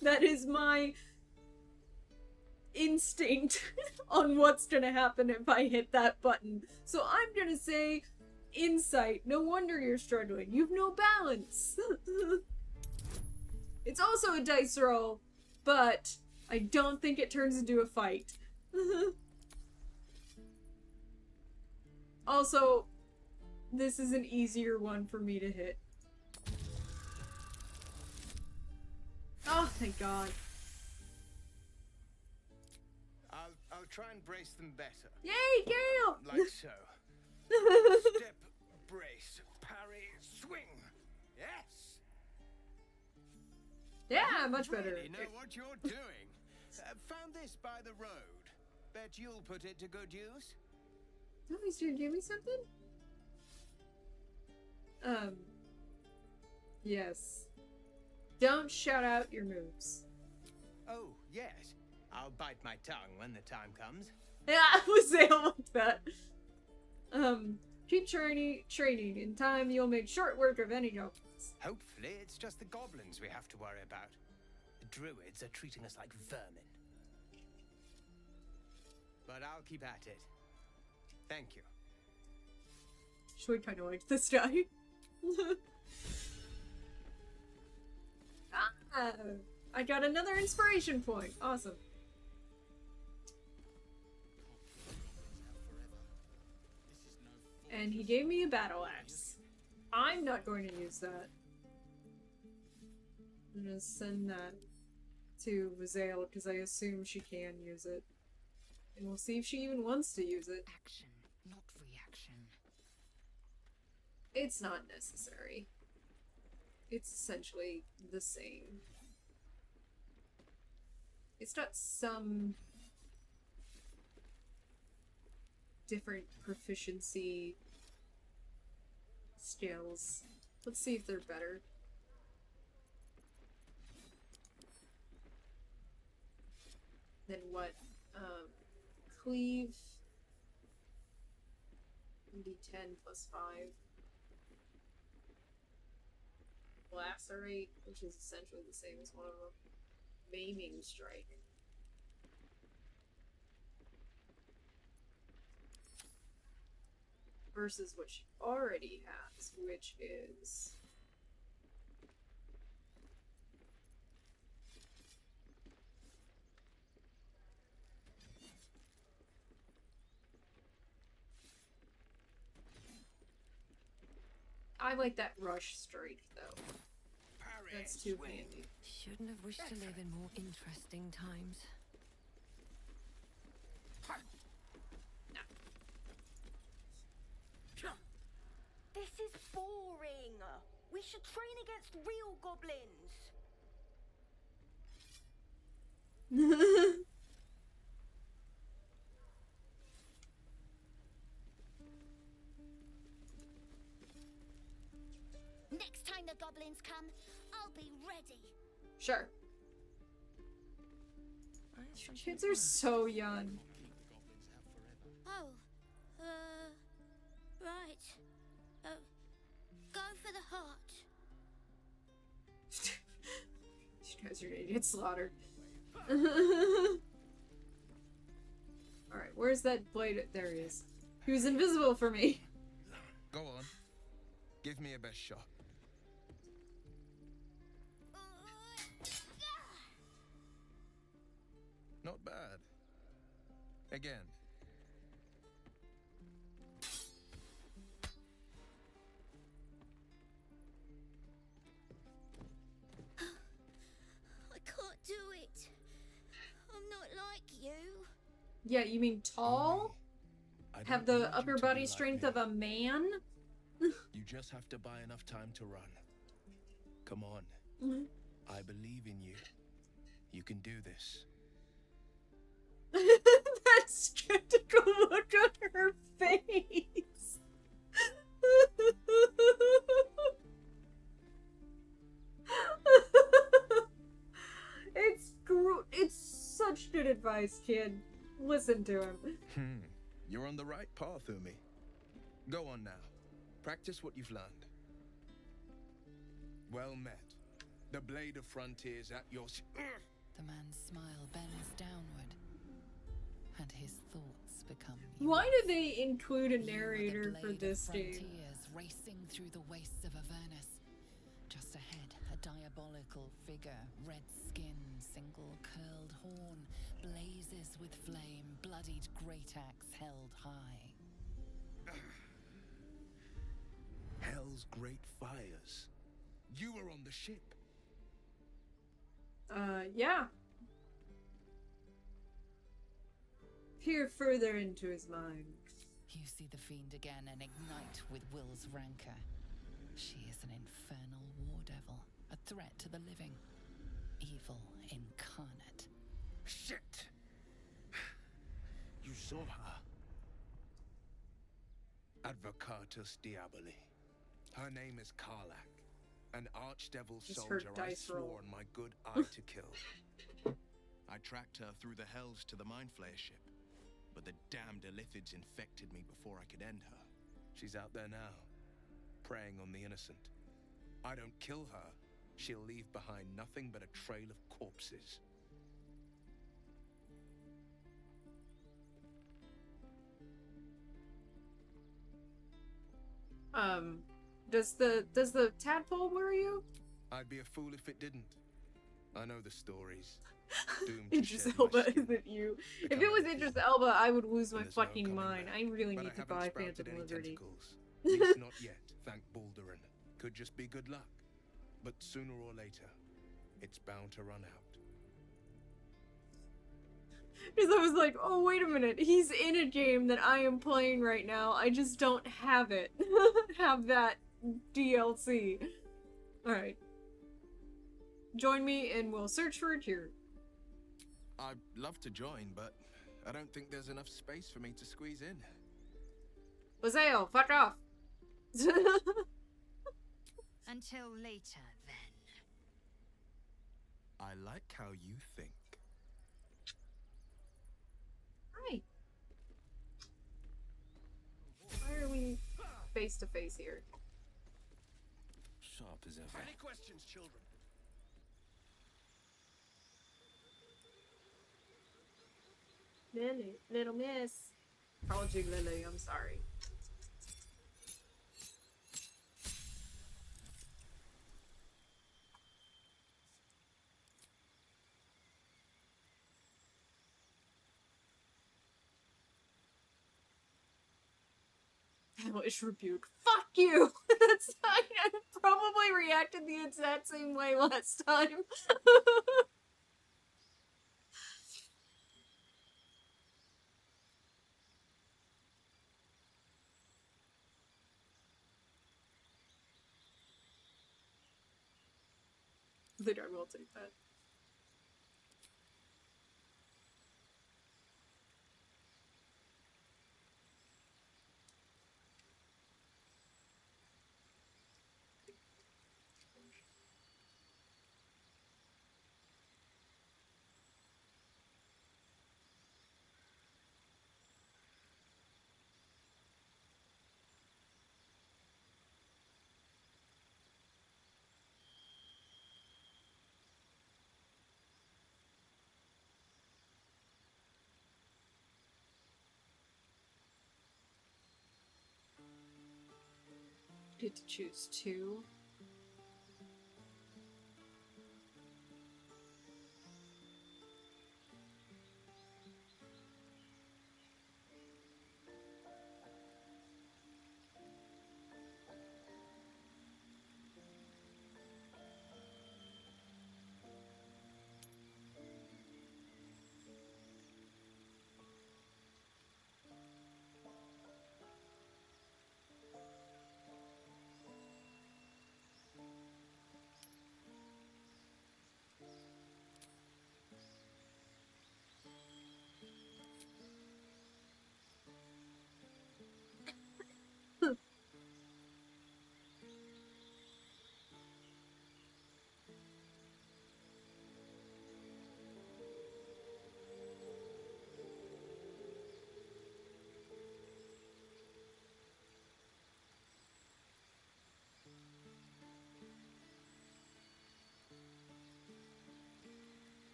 That is my instinct on what's gonna happen if I hit that button. So I'm gonna say insight. No wonder you're struggling. You've no balance. It's also a dice roll, but I don't think it turns into a fight. Also, this is an easier one for me to hit. Oh, thank God. I'll try and brace them better. Yay, Gale! Like so. Step, brace, parry, swing. Yes. Yeah, much better. Really know what you're doing. Found this by the road. Bet you'll put it to good use. Oh, he's gonna give me something? Yes. Don't shout out your moves. Oh, yes. I'll bite my tongue when the time comes. Yeah, I was saying like that. Keep training. In time, you'll make short work of any goblins. Hopefully, it's just the goblins we have to worry about. The druids are treating us like vermin. But I'll keep at it. Thank you. Actually, kind of like this guy. Ah, I got another inspiration point. Awesome. And he gave me a battle axe. I'm not going to use that. I'm gonna send that to Vazael because I assume she can use it. And we'll see if she even wants to use it. Action, not reaction. It's not necessary. It's essentially the same. It's got some different proficiency skills. Let's see if they're better. Than what? Cleave. D10 plus 5. Lacerate, which is essentially the same as one of them. Maiming strike. Versus what she already has, which is I like that rush strike though. That's too handy. Shouldn't have wished to live in more interesting times. This is boring. We should train against real goblins. Next time the goblins come, I'll be ready. Sure. Kids are so young. Oh, right. Go for the heart. You guys are gonna get slaughtered. Alright, where's that blade? There he is. He was invisible for me. Go on. Give me a best shot. Not bad. Again. I can't do it. I'm not like you. Yeah, you mean tall? Have the upper body strength of a man? You just have to buy enough time to run. Come on. I believe in you. You can do this. That skeptical look on her face. It's such good advice, kid. Listen to him. You're on the right path, Umi. Go on now. Practice what you've learned. Well met. The blade of frontiers at your... The man's smile bends downward, and his thoughts become... Why do they include a narrator for this game? Frontiers racing through the wastes of Avernus. Just ahead, a diabolical figure, red skin, single curled horn, blazes with flame, bloodied great axe held high. Hell's great fires. You were on the ship. Yeah. Peer further into his mind. You see the fiend again and ignite with Will's rancor. She is an infernal war devil, a threat to the living. Evil incarnate. Shit! You saw her. Advocatus Diaboli. Her name is Karlak, an archdevil soldier I swore on my good eye to kill. I tracked her through the hells to the Mind Flayer ship, but the damned Illithids infected me before I could end her. She's out there now, preying on the innocent. I don't kill her, she'll leave behind nothing but a trail of corpses. Does the tadpole worry you? I'd be a fool if it didn't. I know the stories. Idris Elba isn't you. If it was Idris Elba, I would lose my fucking mind. I really need to buy Phantom Liberty. At least not yet, thank Baldur. Could just be good luck. But sooner or later, it's bound to run out. Because I was like, oh, wait a minute. He's in a game that I am playing right now. I just don't have it. Have that DLC. Alright. Join me and we'll search for a cure. I'd love to join, but I don't think there's enough space for me to squeeze in. Lizeo, fuck off. Until later, then. I like how you think. Hi. Why are we face to face here? Sharp as ever. Any questions, children? Lily, little miss. Called you Lily, I'm sorry. Hellish rebuke. Fuck you! That's I probably reacted the exact same way last time. I think I will take that. Get to choose two.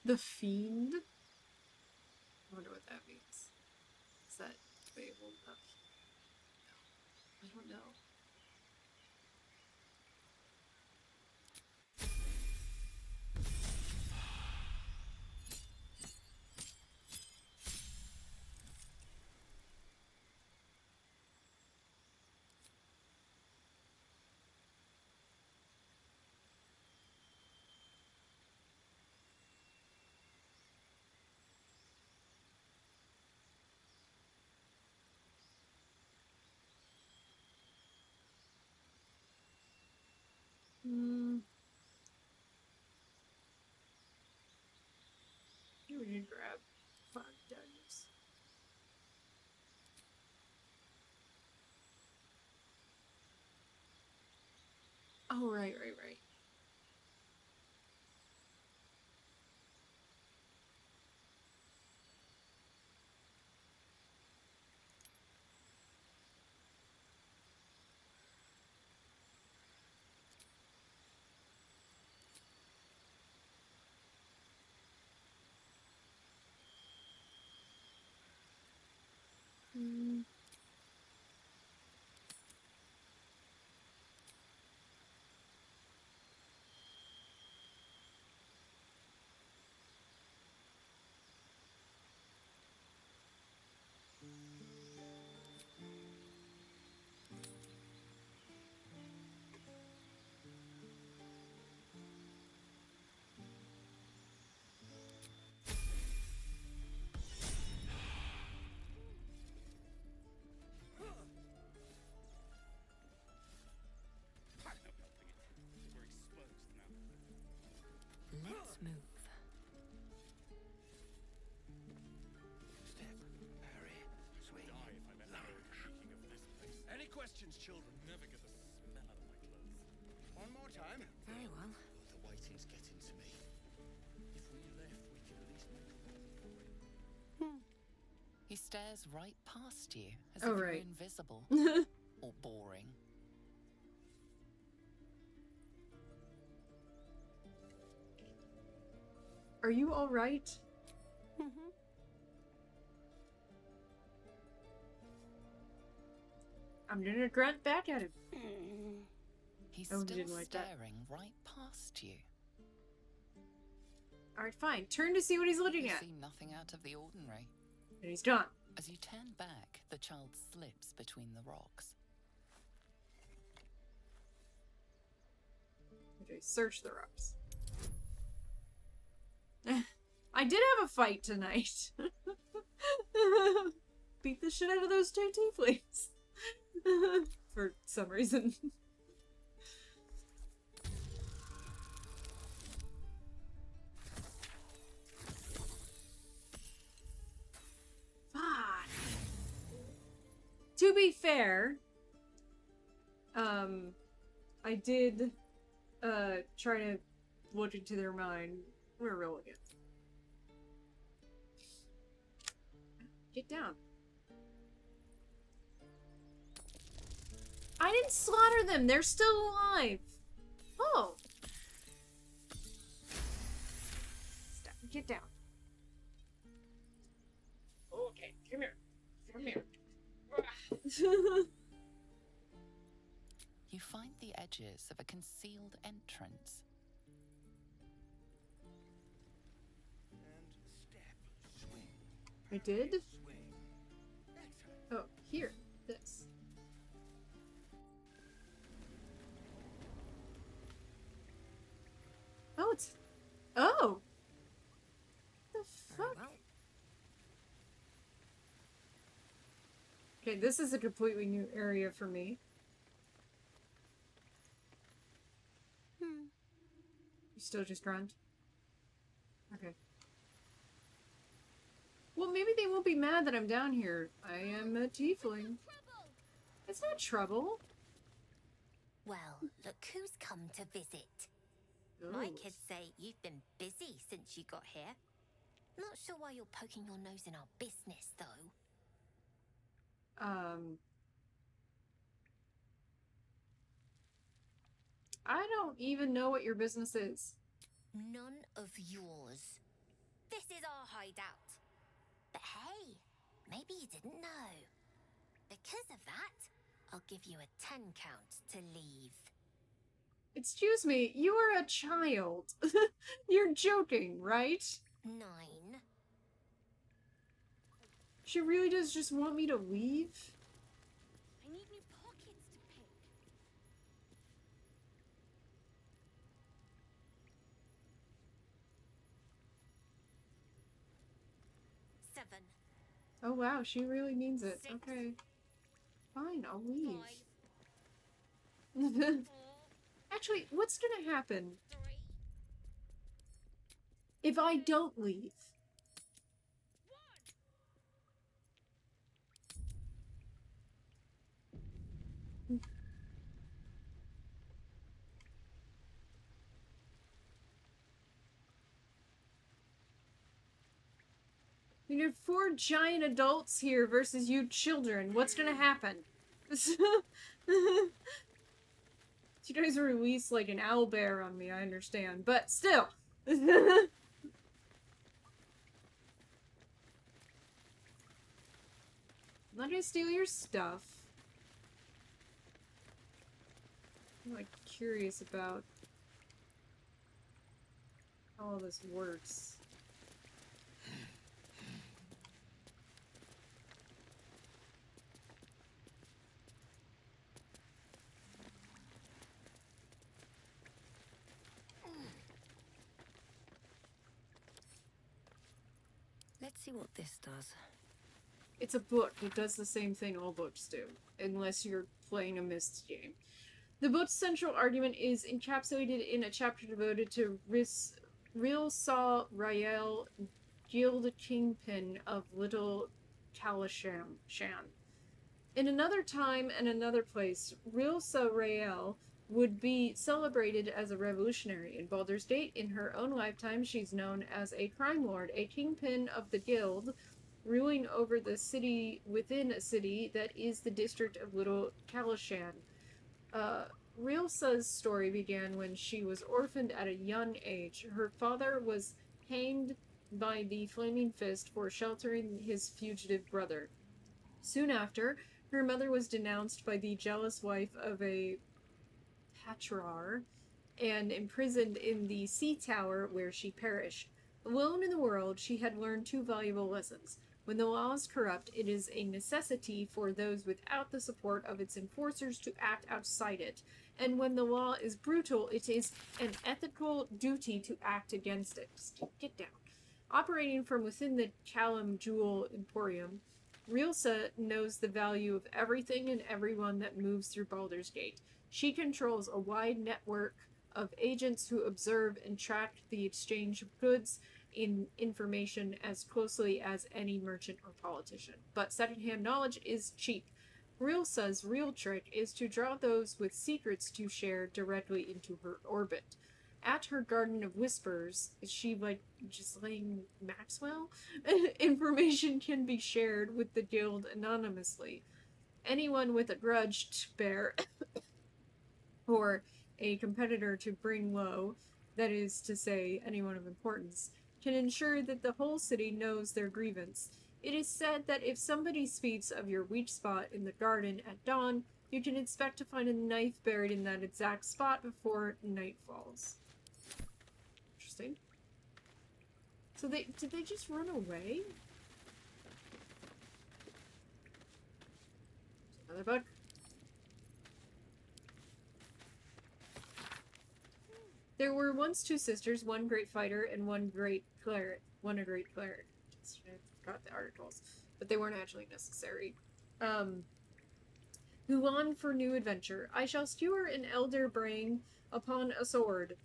The Fiend? I wonder what that means. Is that available enough? No. I don't know. Here we can grab 5 daggers. Oh, right. questions, children. Never get the smell out of my clothes. One more time. Very well. The waiting's getting to me. If we left, we could at least make a for it. He stares right past you, as Oh, if you're right. invisible. Or boring. Are you alright? I'm gonna grunt back at him. He's Oh, still didn't like that. staring right past you. Alright, fine. Turn to see what he's looking You at. see nothing out of the ordinary. And he's gone. As you turn back, the child slips between the rocks. Okay, search the rocks. I did have a fight tonight. Beat the shit out of those two tieflings. For some reason. Fuck. To be fair, I did try to look into their mind. We're rolling it. Get down. I didn't slaughter them. They're still alive. Oh. Stop. Get down. Okay, come here. Come here. You find the edges of a concealed entrance. I did? Oh, here. This. Oh, it's... Oh! What the fuck? Okay, this is a completely new area for me. You still just grunt? Okay. Well, maybe they won't be mad that I'm down here. I am a tiefling. It's not trouble. Well, look who's come to visit. My kids say you've been busy since you got here. Not sure why you're poking your nose in our business, though. I don't even know what your business is. None of yours. This is our hideout. But hey, maybe you didn't know. Because of that, I'll give you a 10 count to leave. Excuse me, you are a child. You're joking, right? 9. She really does just want me to leave? I need new pockets to pick. 7. Oh wow, she really means it. Okay. Fine, I'll leave. 5. Actually, what's gonna happen if I don't leave? You have 4 giant adults here versus you children. What's gonna happen? You guys release like an owlbear on me, I understand. But still. I'm not gonna steal your stuff. I'm like curious about how all this works. Let's see what this does. It's a book. It does the same thing all books do, unless you're playing a Myst game. The book's central argument is encapsulated in a chapter devoted to Real Saw Rael, Guild Kingpin of Little Kalasham. In another time and another place, Rilsa Rael would be celebrated as a revolutionary. In Baldur's Gate, in her own lifetime, she's known as a crime lord, a kingpin of the guild, ruling over the city within a city that is the district of Little Kalishan. Rilsa's story began when she was orphaned at a young age. Her father was hanged by the Flaming Fist for sheltering his fugitive brother. Soon after, her mother was denounced by the jealous wife of a Patrar and imprisoned in the sea tower where she perished. Alone in the world, she had learned two valuable lessons. When the law is corrupt, it is a necessity for those without the support of its enforcers to act outside it. And when the law is brutal, it is an ethical duty to act against it. Just get down. Operating from within the Callum Jewel Emporium, Rilsa knows the value of everything and everyone that moves through Baldur's Gate. She controls a wide network of agents who observe and track the exchange of goods and information as closely as any merchant or politician. But secondhand knowledge is cheap. Rilsa's real trick is to draw those with secrets to share directly into her orbit. At her Garden of Whispers, is she like Ghislaine Maxwell? Information can be shared with the guild anonymously. Anyone with a grudge to bear or a competitor to bring low, that is to say, anyone of importance, can ensure that the whole city knows their grievance. It is said that if somebody speaks of your weak spot in the garden at dawn, you can expect to find a knife buried in that exact spot before night falls. Interesting. So did they just run away? Another bug. There were once two sisters, one great fighter and one great cleric. One a great cleric. I forgot the articles, but they weren't actually necessary. Who longed for new adventure. I shall skewer an elder brain upon a sword,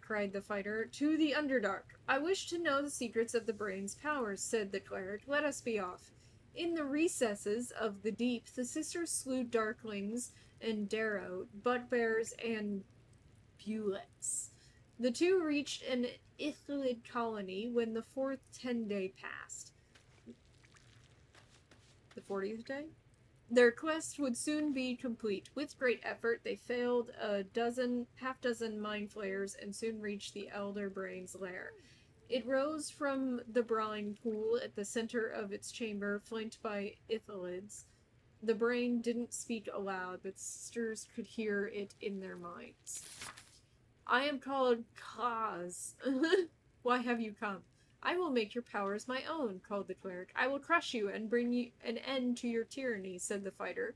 cried the fighter, to the Underdark. I wish to know the secrets of the brain's powers, said the cleric. Let us be off. In the recesses of the deep, the sisters slew darklings and darrow, bugbears, and bullets. The two reached an Ithlid colony when the fourth 10-day passed. The 40th day? Their quest would soon be complete. With great effort, they failed half dozen mind flayers and soon reached the Elder Brain's lair. It rose from the brawling pool at the center of its chamber, flanked by Ithalids. The brain didn't speak aloud, but sisters could hear it in their minds. I am called Kaz. Why have you come? I will make your powers my own, called the cleric. I will crush you and bring you an end to your tyranny, said the fighter.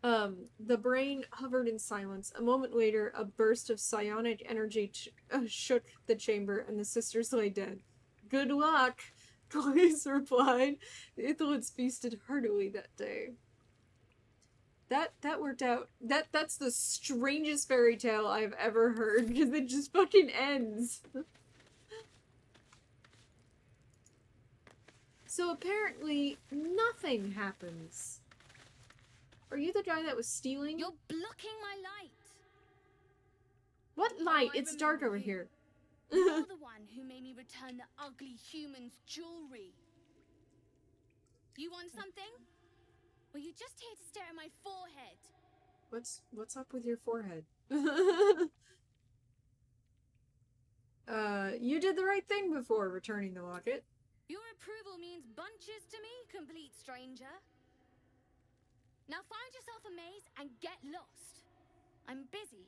The brain hovered in silence. A moment later, a burst of psionic energy shook the chamber, and the sisters lay dead. Good luck, Claes replied. The Ithalids feasted heartily that day. That worked out. That's the strangest fairy tale I've ever heard, because it just fucking ends. So apparently, nothing happens. Are you the guy that was stealing? You're blocking my light. What light? It's dark over here. You're the one who made me return the ugly human's jewelry. You want something? Or you just here to stare at my forehead? What's up with your forehead? You did the right thing before returning the locket. Your approval means bunches to me, complete stranger. Now find yourself a maze and get lost. I'm busy.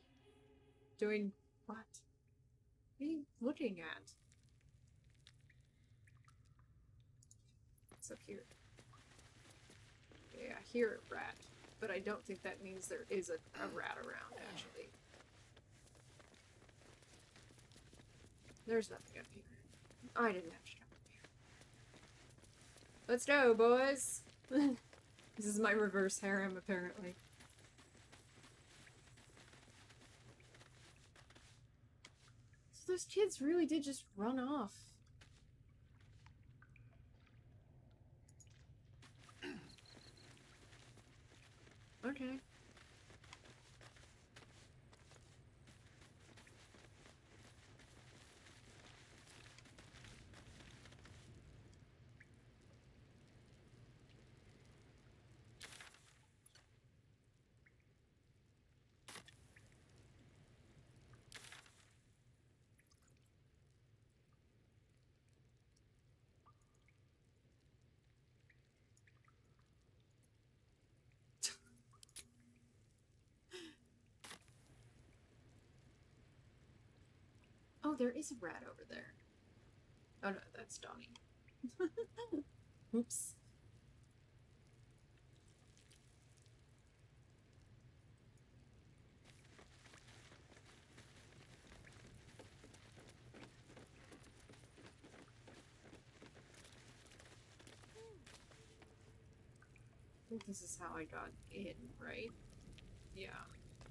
Doing what? What are you looking at? What's up here? Yeah, I hear a rat, but I don't think that means there is a rat around, actually. There's nothing up here. I didn't have to come up here. Let's go, boys! This is my reverse harem, apparently. So those kids really did just run off. Okay. Oh, there is a rat over there. Oh no, that's Donnie. Oops. I think this is how I got in, right? Yeah,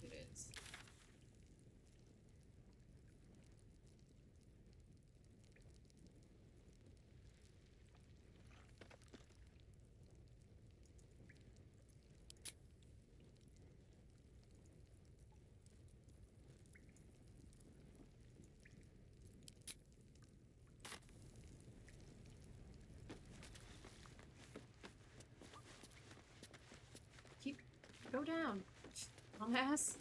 it is. Go down, dumbass.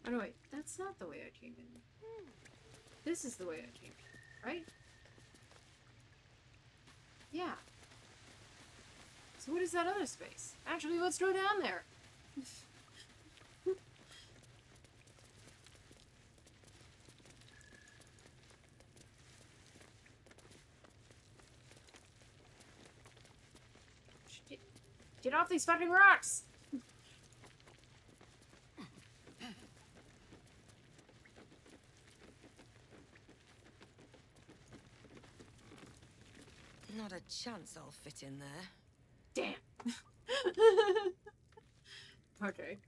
Oh no, wait, that's not the way I came in. This is the way I came in, right? Yeah. So what is that other space? Actually, let's go down there. Get off these fucking rocks! Not a chance I'll fit in there. Damn. Okay.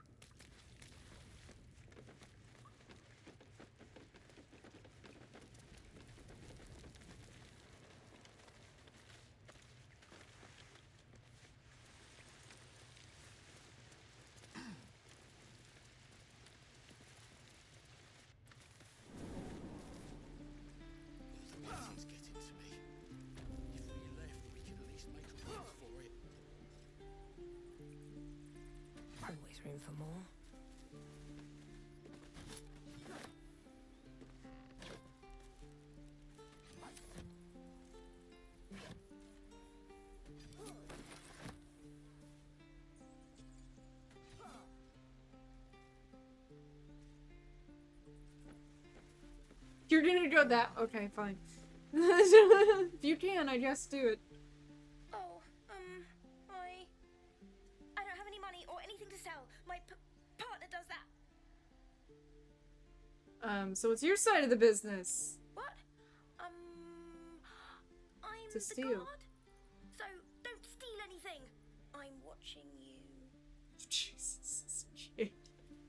It's getting to me. If we left, we could at least make a run for it. Always room for more. You're gonna go that. Okay, fine. If you can, I guess do it. Oh, I don't have any money or anything to sell. My partner does that. So it's your side of the business. What? I'm To the steal. guard, so don't steal anything. I'm watching you. Jesus, kid.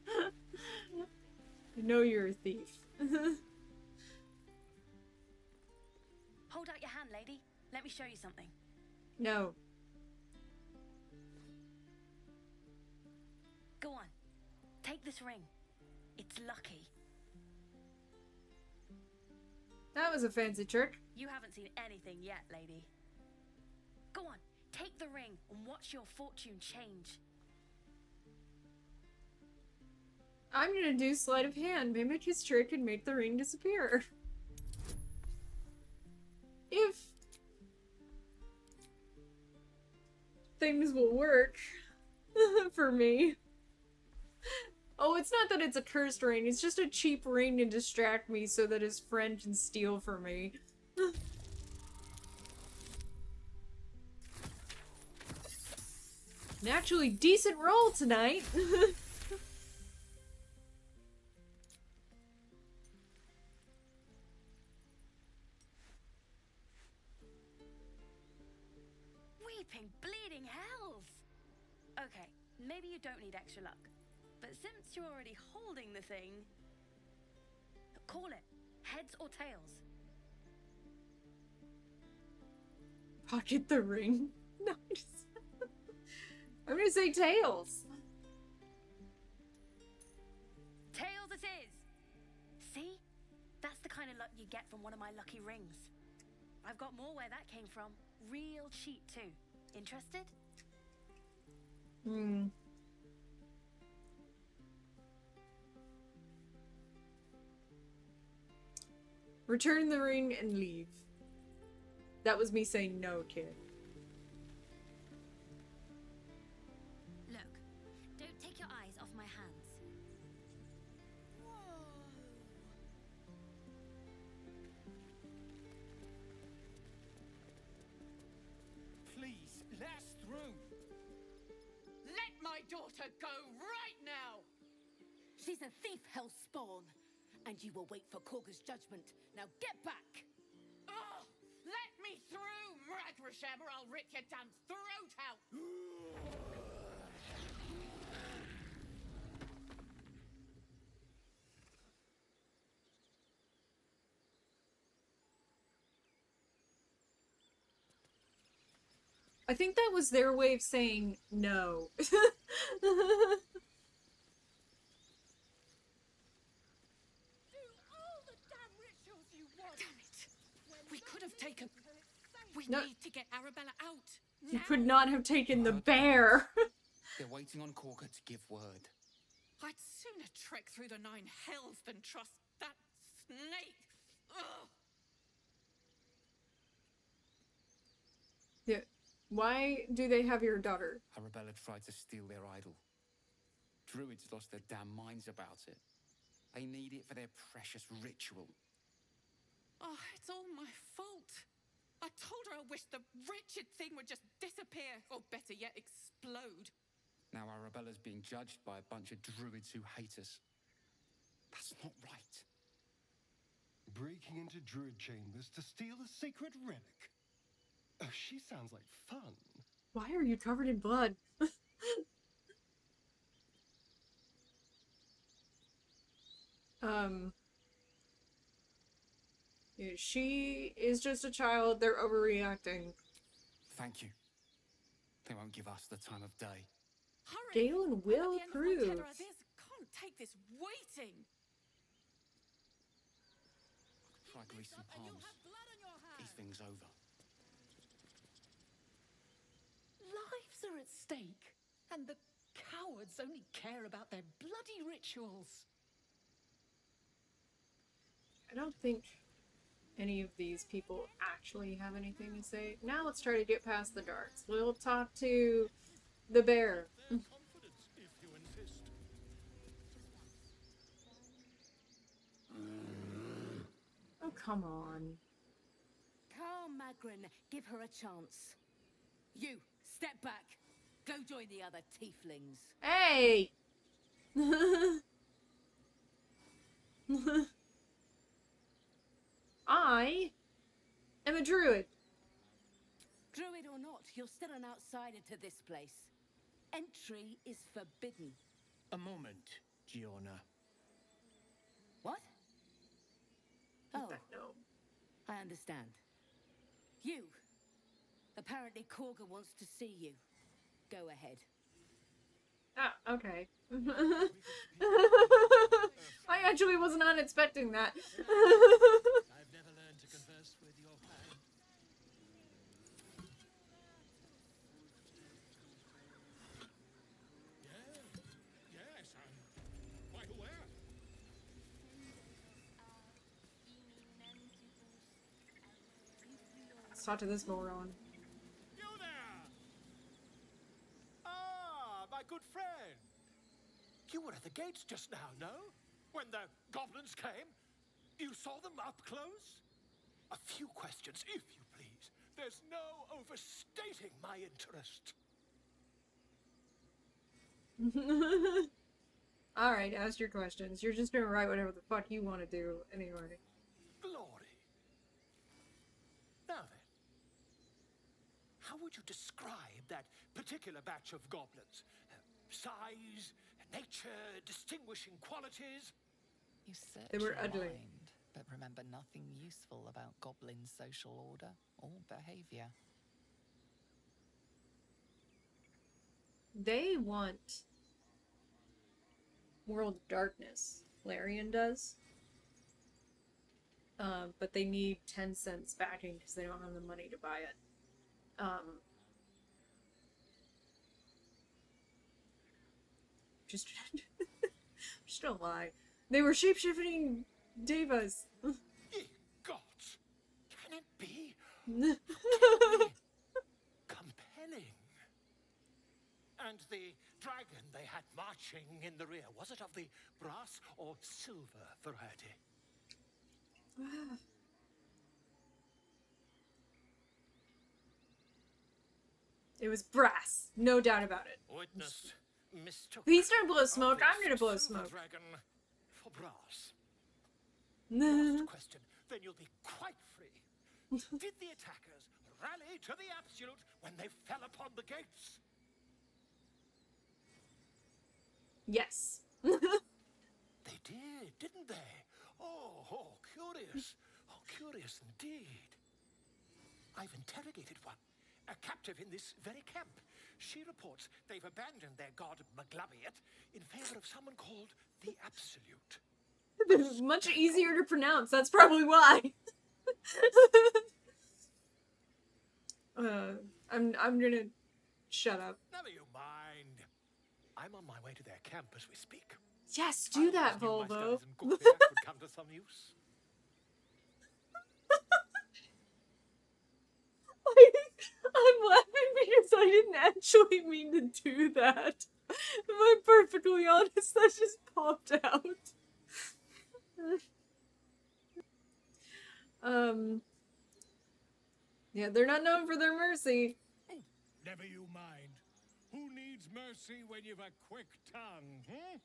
I know you're a thief. Hold out your hand, lady. Let me show you something. No. Go on. Take this ring. It's lucky. That was a fancy trick. You haven't seen anything yet, lady. Go on. Take the ring and watch your fortune change. I'm gonna do sleight of hand, mimic his trick, and make the ring disappear. If things will work for me. Oh, it's not that it's a cursed ring, it's just a cheap ring to distract me so that his friend can steal from me. An actually decent roll tonight. Weeping, bleeding hells! Okay, maybe you don't need extra luck. But since you're already holding the thing, call it heads or tails. Pocket the ring. Nice. I'm gonna say tails. Tails it is! See? That's the kind of luck you get from one of my lucky rings. I've got more where that came from. Real cheap too. Interested? Hmm. Return the ring and leave. That was me saying no, kid. Look, don't take your eyes off my hands. Please, let us through. Let my daughter go right now. She's a thief, hellspawn. And you will wait for Korga's judgment. Now get back! Oh, let me through, Mragrasham, or I'll rip your damn throat out! I think that was their way of saying no. We could have taken... We No. need to get Arabella out. You could not have taken the bear. They're waiting on Korga to give word. I'd sooner trek through the 9 hells than trust that snake. Ugh. Yeah. Why do they have your daughter? Arabella tried to steal their idol. Druids lost their damn minds about it. They need it for their precious ritual. Oh, it's all my fault. I told her I wished the wretched thing would just disappear, or better yet, explode. Now Arabella's being judged by a bunch of druids who hate us. That's not right. Breaking into druid chambers to steal a sacred relic. Oh, she sounds like fun. Why are you covered in blood? Yeah, she is just a child. They're overreacting. Thank you. They won't give us the time of day. Hurry! Galen will I'm at the end of my approve. tether ideas. Can't take this waiting. Try greasing palms. These things over. Lives are at stake, and the cowards only care about their bloody rituals. I don't think any of these people actually have anything to say. Now let's try to get past the darts. We'll talk to the bear. Oh, come on. Calm, Magrin. Give her a chance. You, step back. Go join the other tieflings. Hey! I am a druid. Druid or not, you're still an outsider to this place. Entry is forbidden. A moment, Giorna. What? Oh, no. I understand. You. Apparently Korga wants to see you. Go ahead. Ah, okay. I actually was not expecting that. I've never learned to converse with your kind. Yes, I'm quite aware. Let's talk to this moron. You there! Ah, my good friend. You were at the gates just now, no? When the goblins came? You saw them up close? A few questions, if you please. There's no overstating my interest. Alright, ask your questions. You're just gonna write whatever the fuck you want to do anyway. Glory. Now then, how How would you describe that particular batch of goblins? Size, nature, distinguishing qualities? You search They were your ugly. mind, but remember nothing useful about goblin social order or behavior. They want World of Darkness. Larian does. But they need 10 cents backing because they don't have the money to buy it. Just don't lie. They were shapeshifting devas. Ye gods! Can it be? Compelling. And the dragon they had marching in the rear, was it of the brass or silver variety? It was brass, no doubt about it. Witness mistook. Please don't blow smoke. I'm gonna blow silver smoke. Dragon for brass. Last question, then you'll be quite free. Did the attackers rally to the absolute when they fell upon the gates? Yes. They did, didn't they? Oh, curious. Oh, curious indeed. I've interrogated one, a captive in this very camp. She reports they've abandoned their god Maglabiat in favor of someone called the Absolute. They're much easier to pronounce, that's probably why. I'm gonna shut up. Never you mind. I'm on my way to their camp as we speak. Yes, do that, Volvo. Would come to some use. I'm laughing because I didn't actually mean to do that. If I'm perfectly honest, that just popped out. Yeah, they're not known for their mercy. Never you mind. Who needs mercy when you've a quick tongue, hmm?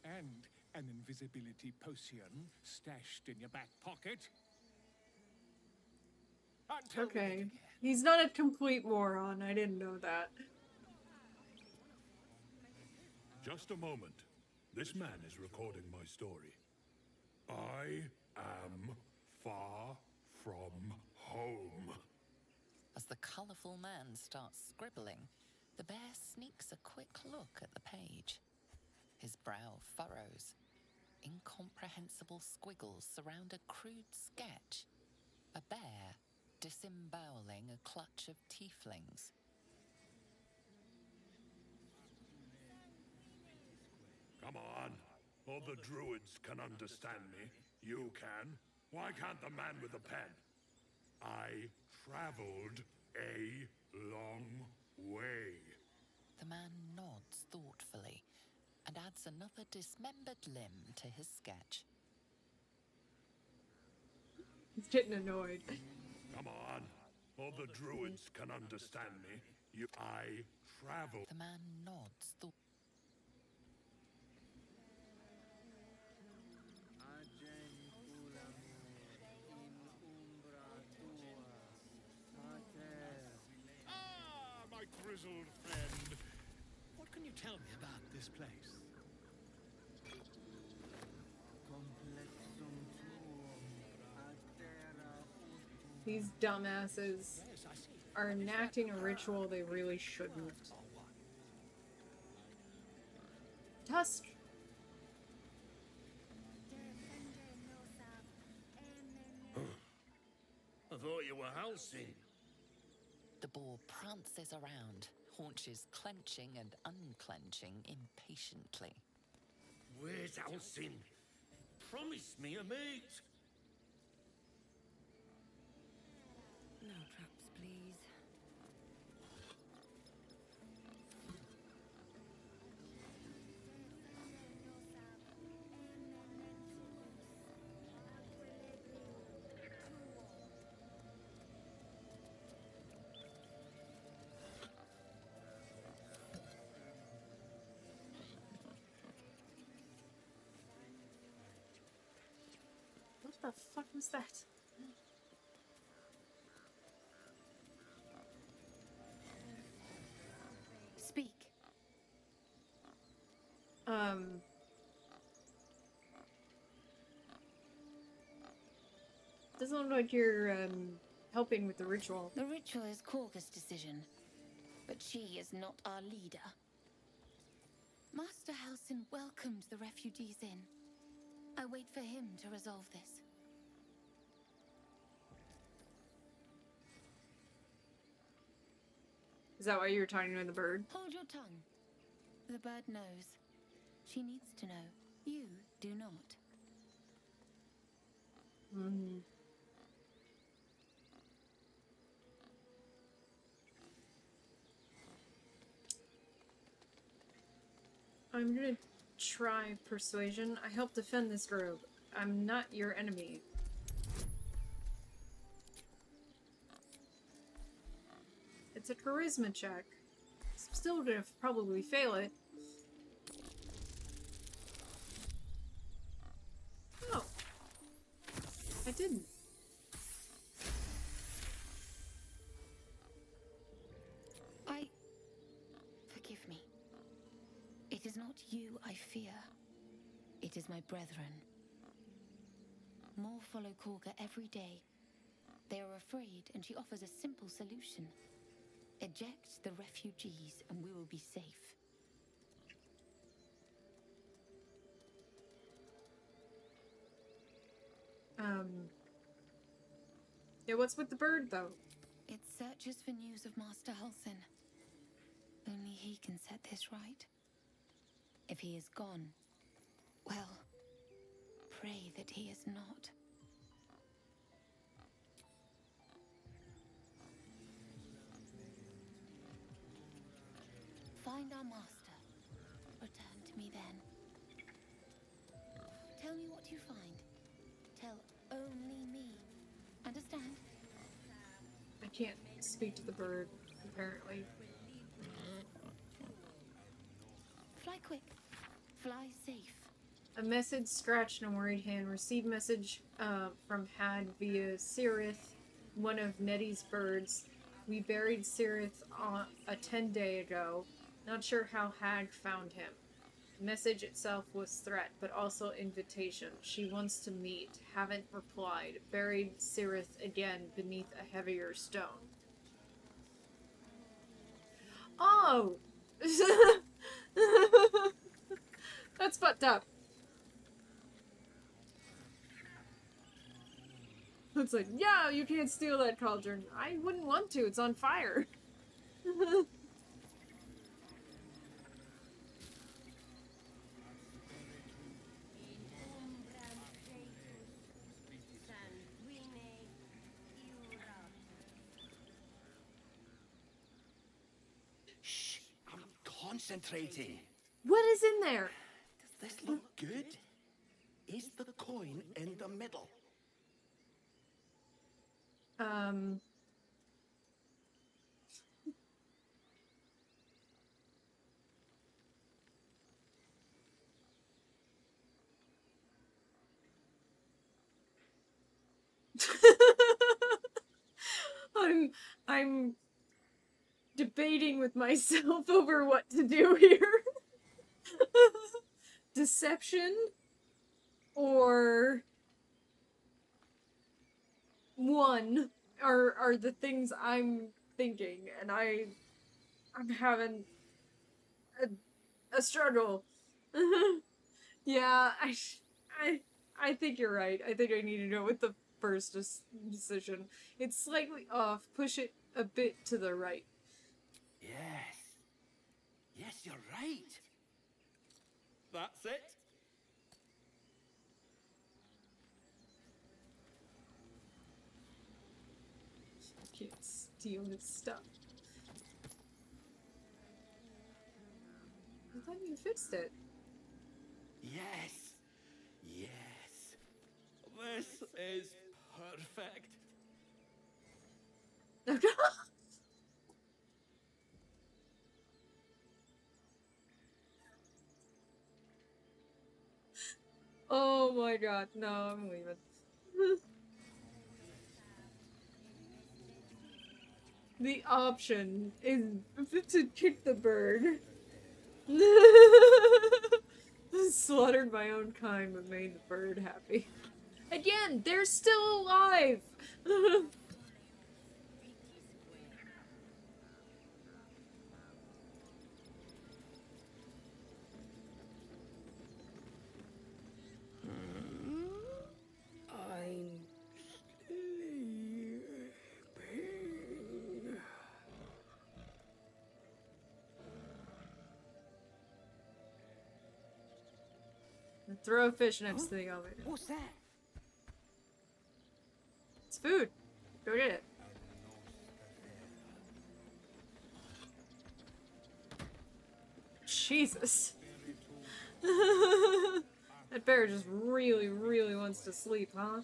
And an invisibility potion stashed in your back pocket. Okay. He's not a complete moron. I didn't know that. Just a moment. This man is recording my story. I am far from home. As the colourful man starts scribbling, the bear sneaks a quick look at the page. His brow furrows. Incomprehensible squiggles surround a crude sketch. A bear disemboweling a clutch of tieflings. Come on. All the druids can understand me. You can. Why can't the man with the pen? I traveled a long way. The man nods thoughtfully and adds another dismembered limb to his sketch. He's getting annoyed. Come on. All the druids can understand me. I traveled. The man nods thoughtfully. My grizzled friend. What can you tell me about this place? These dumbasses are enacting a ritual they really shouldn't. Tusk. I thought you were housing. The boar prances around, haunches clenching and unclenching impatiently. Where's Alcin? Promise me a mate. No traps, please. What the fuck was that? doesn't look like you're helping with the ritual. The ritual is Korga's decision, but she is not our leader. Master Halsin welcomed the refugees in. I wait for him to resolve this. Is that why you were talking to the bird? Hold your tongue. The bird knows. She needs to know. You do not. Mm. I'm gonna try persuasion. I help defend this group. I'm not your enemy. It's a charisma check. Still gonna probably fail it. Oh. I didn't. Forgive me. It is not you I fear. It is my brethren. More follow Korga every day. They are afraid, and she offers a simple solution. Eject the refugees, and we will be safe. Yeah, what's with the bird, though? It searches for news of Master Halsin. Only he can set this right. If he is gone, well, pray that he is not. Find our master. Return to me then. Tell me what you find. Tell only me. Understand? I can't speak to the bird, apparently. Fly quick. Fly safe. A message scratched in a worried hand. Received message from Had via Sirith, one of Nettie's birds. We buried Sirith a 10-day ago. Not sure how Hag found him. Message itself was threat, but also invitation. She wants to meet. Haven't replied. Buried Sirith again beneath a heavier stone. Oh! That's fucked up. It's like, yeah, you can't steal that cauldron. I wouldn't want to. It's on fire. Shh, I'm concentrating. What is in there? Does this look good? Is the coin in the middle? I'm debating with myself over what to do here. Deception or one are the things I'm thinking, and I'm having a struggle. Yeah, I think you're right. I think I need to go with the first decision. It's slightly off. Push it a bit to the right. Yes. Yes, you're right. That's it. I can't steal his stuff. I thought you fixed it. Yes. Yes. This is perfect. Oh my god, no, I'm leaving. The option is to kick the bird. Slaughtered my own kind but made the bird happy. Again, they're still alive! I'm sleeping. Throw a fish next to the elevator. What's that? It's food. Go get it. Jesus. That bear just really, really wants to sleep, huh?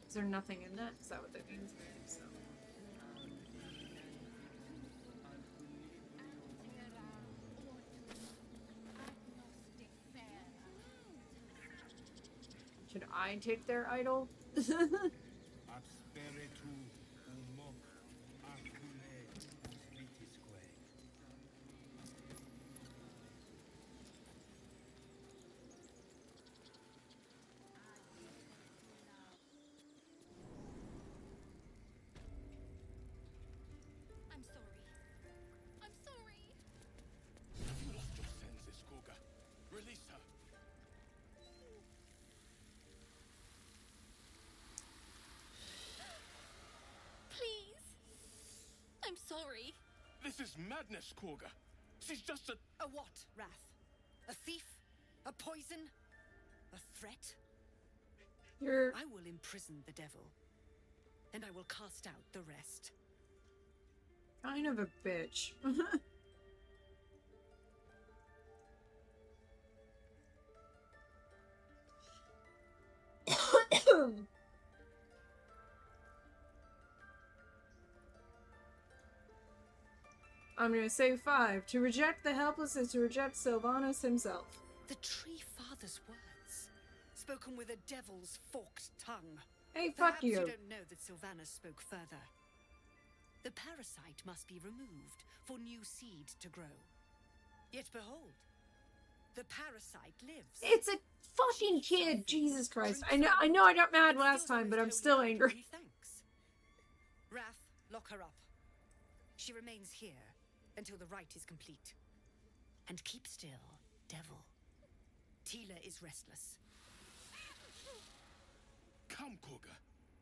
Is there nothing in that? Is that what that means? So. Should I take their idol? I'm sorry. I'm sorry. Have you lost your senses, Koga? Release her. Please. I'm sorry. This is madness, Koga. She's just a... A what, Wrath? A thief? A poison? A threat? I will imprison the devil, and I will cast out the rest. Kind of a bitch. I'm gonna say 5. To reject the helpless is to reject Sylvanas himself. The Tree Father's words, spoken with a devil's forked tongue. Hey, fuck Perhaps you. You don't know that Sylvanas spoke further. The parasite must be removed for new seed to grow. Yet behold, the parasite lives. It's a fucking kid, Jesus Christ. I know I got mad last time, but I'm still angry. Thanks. Wrath, lock her up. She remains here until the rite is complete. And keep still, devil. Tila is restless. Come, Koga.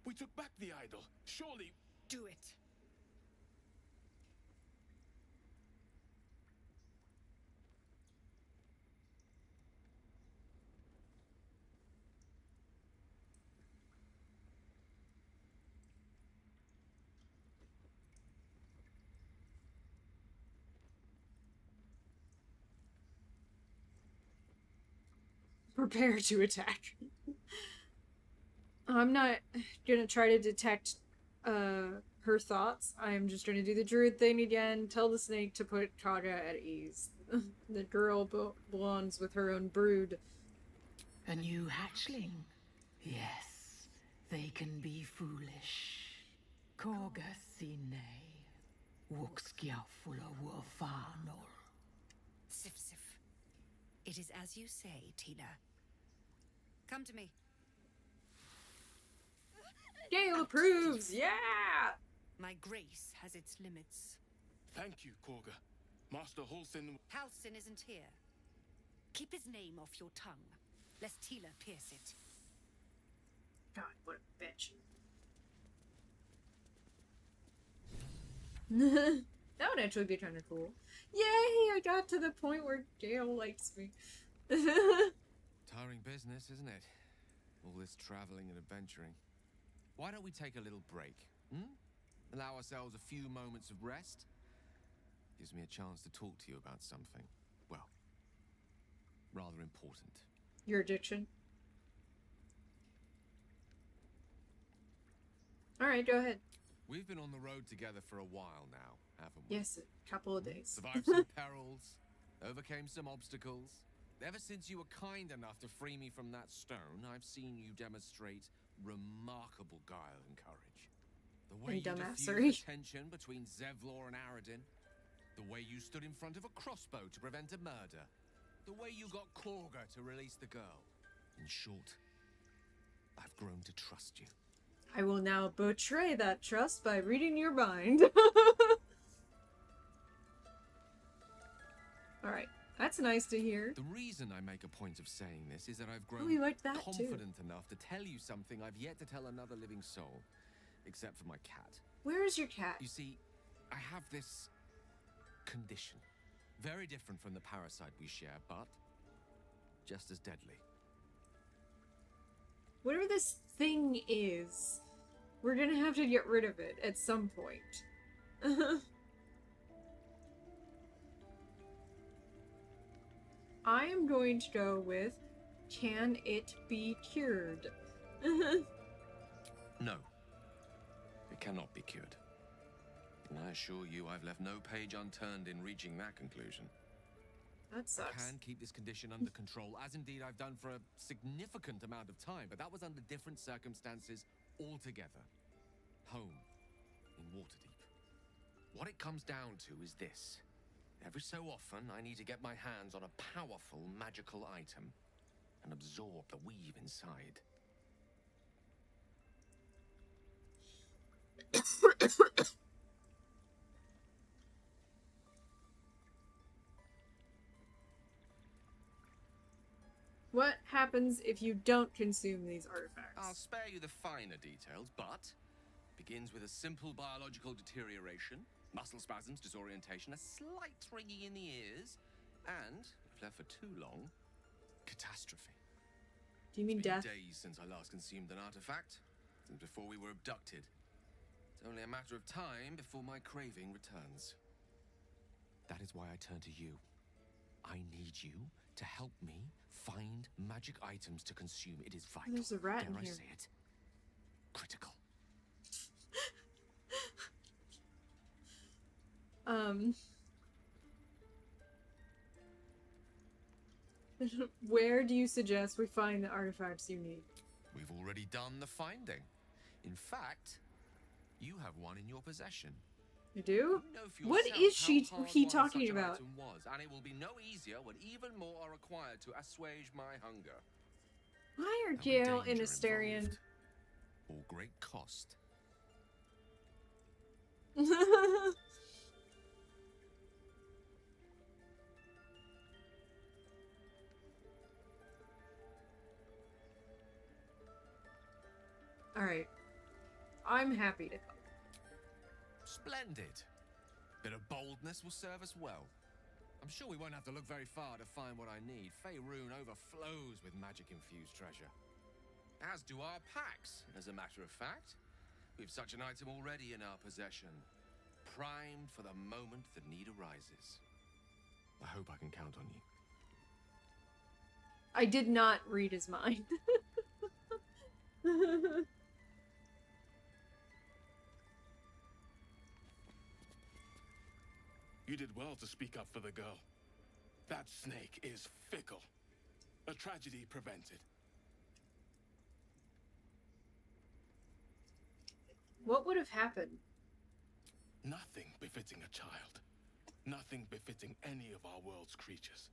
We took back the idol. Surely... Do it. Prepare to attack. I'm not gonna try to detect her thoughts. I'm just gonna do the druid thing again, tell the snake to put Kaga at ease. The girl belongs with her own brood. A new hatchling? Yes, they can be foolish. Koga sine, wukskiafula wafanol. Sif Sif. It is as you say, Tina. Come to me. Gale approves! Yeah! My grace has its limits. Thank you, Koga. Master Halsin... Halsin isn't here. Keep his name off your tongue, lest Tila pierce it. God, what a bitch. That would actually be kind of cool. Yay! I got to the point where Gale likes me. Tiring business, isn't it? All this traveling and adventuring. Why don't we take a little break? Allow ourselves a few moments of rest? Gives me a chance to talk to you about something, well, rather important. Your addiction. Alright, go ahead. We've been on the road together for a while now, haven't we? Yes, a couple of days. Survived some perils, overcame some obstacles. Ever since you were kind enough to free me from that stone, I've seen you demonstrate remarkable guile and courage. The way you diffused the tension between Zevlor and Aradin. The way you stood in front of a crossbow to prevent a murder. The way you got Korga to release the girl. In short, I've grown to trust you. I will now betray that trust by reading your mind. Alright, that's nice to hear. The reason I make a point of saying this is that I've grown confident enough to tell you something I've yet to tell another living soul. Except for my cat. Where is your cat? You see, I have this condition. Very different from the parasite we share, but just as deadly. Whatever this thing is, we're gonna have to get rid of it at some point. I am going to go with, can it be cured? No. It cannot be cured. And I assure you I've left no page unturned in reaching that conclusion. That sucks. I can keep this condition under control, as indeed I've done for a significant amount of time, but that was under different circumstances altogether. Home, in Waterdeep. What it comes down to is this. Every so often, I need to get my hands on a powerful magical item and absorb the weave inside. What happens if you don't consume these artifacts? I'll spare you the finer details, but begins with a simple biological deterioration, muscle spasms, disorientation, a slight ringing in the ears, and, if left for too long, catastrophe. Do you mean death? It's been days since I last consumed an artifact, since before we were abducted. It's only a matter of time before my craving returns. That is why I turn to you. I need you to help me find magic items to consume. It is vital. There's a rat Dare in I here. say it? Critical. Where do you suggest we find the artifacts you need? We've already done the finding. In fact, you have one in your possession. You do? You know for What yourself is he how hard-won talking such an about? item was, and it will be no easier when even more are required to assuage my hunger. Why are There'll Gale be and danger Asterion? involved, or great cost. Alright. I'm happy to help. Splendid. Bit of boldness will serve us well. I'm sure we won't have to look very far to find what I need. Faerun overflows with magic-infused treasure. As do our packs, as a matter of fact. We've such an item already in our possession. Primed for the moment the need arises. I hope I can count on you. I did not read his mind. You did well to speak up for the girl. That snake is fickle. A tragedy prevented. What would have happened? Nothing befitting a child. Nothing befitting any of our world's creatures.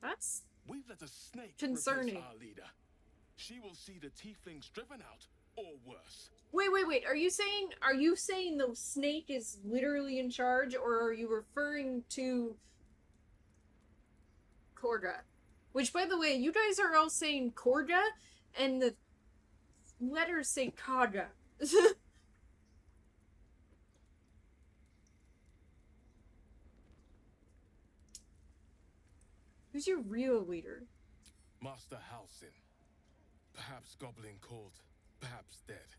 That's We've let a snake concerning. replace our leader. She will see the tieflings driven out, or worse. Wait. Are you saying the snake is literally in charge, or are you referring to Korga? Which, by the way, you guys are all saying Korga, and the letters say Kaga. Who's your real leader? Master Halsin. Perhaps goblin called, perhaps dead.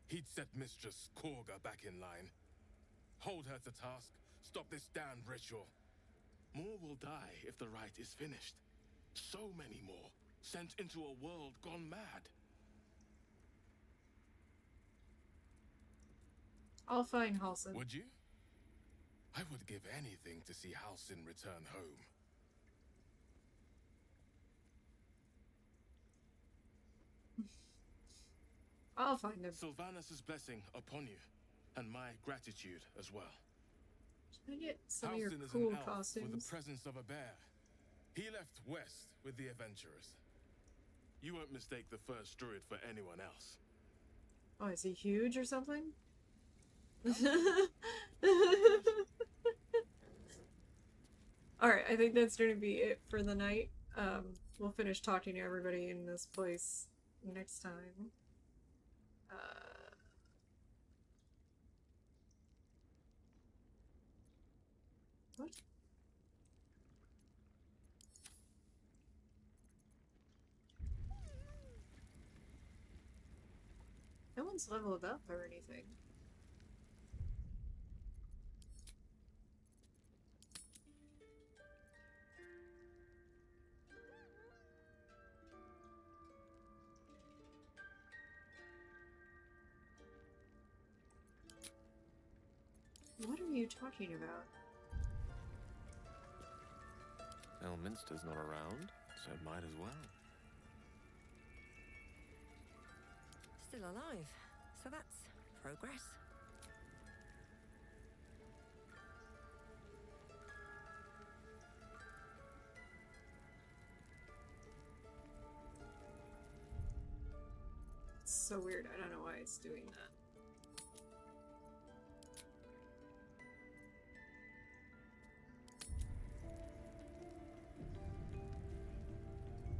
He'd set Mistress Korga back in line. Hold her to task, stop this damned ritual. More will die if the rite is finished. So many more, sent into a world gone mad. I'll find Halsin. Would you? I would give anything to see Halsin return home. I'll find him. Sylvanus' blessing upon you, and my gratitude as well. Can I get some of your Halsin is cool an elf costumes? with the presence of a bear. He left west with the adventurers. You won't mistake the first druid for anyone else. Oh, is he huge or something? Alright, I think that's going to be it for the night. We'll finish talking to everybody in this place next time. What? No one's leveled up or anything. What are you talking about? Elminster's not around, so might as well. Still alive, so that's progress. It's so weird. I don't know why it's doing that.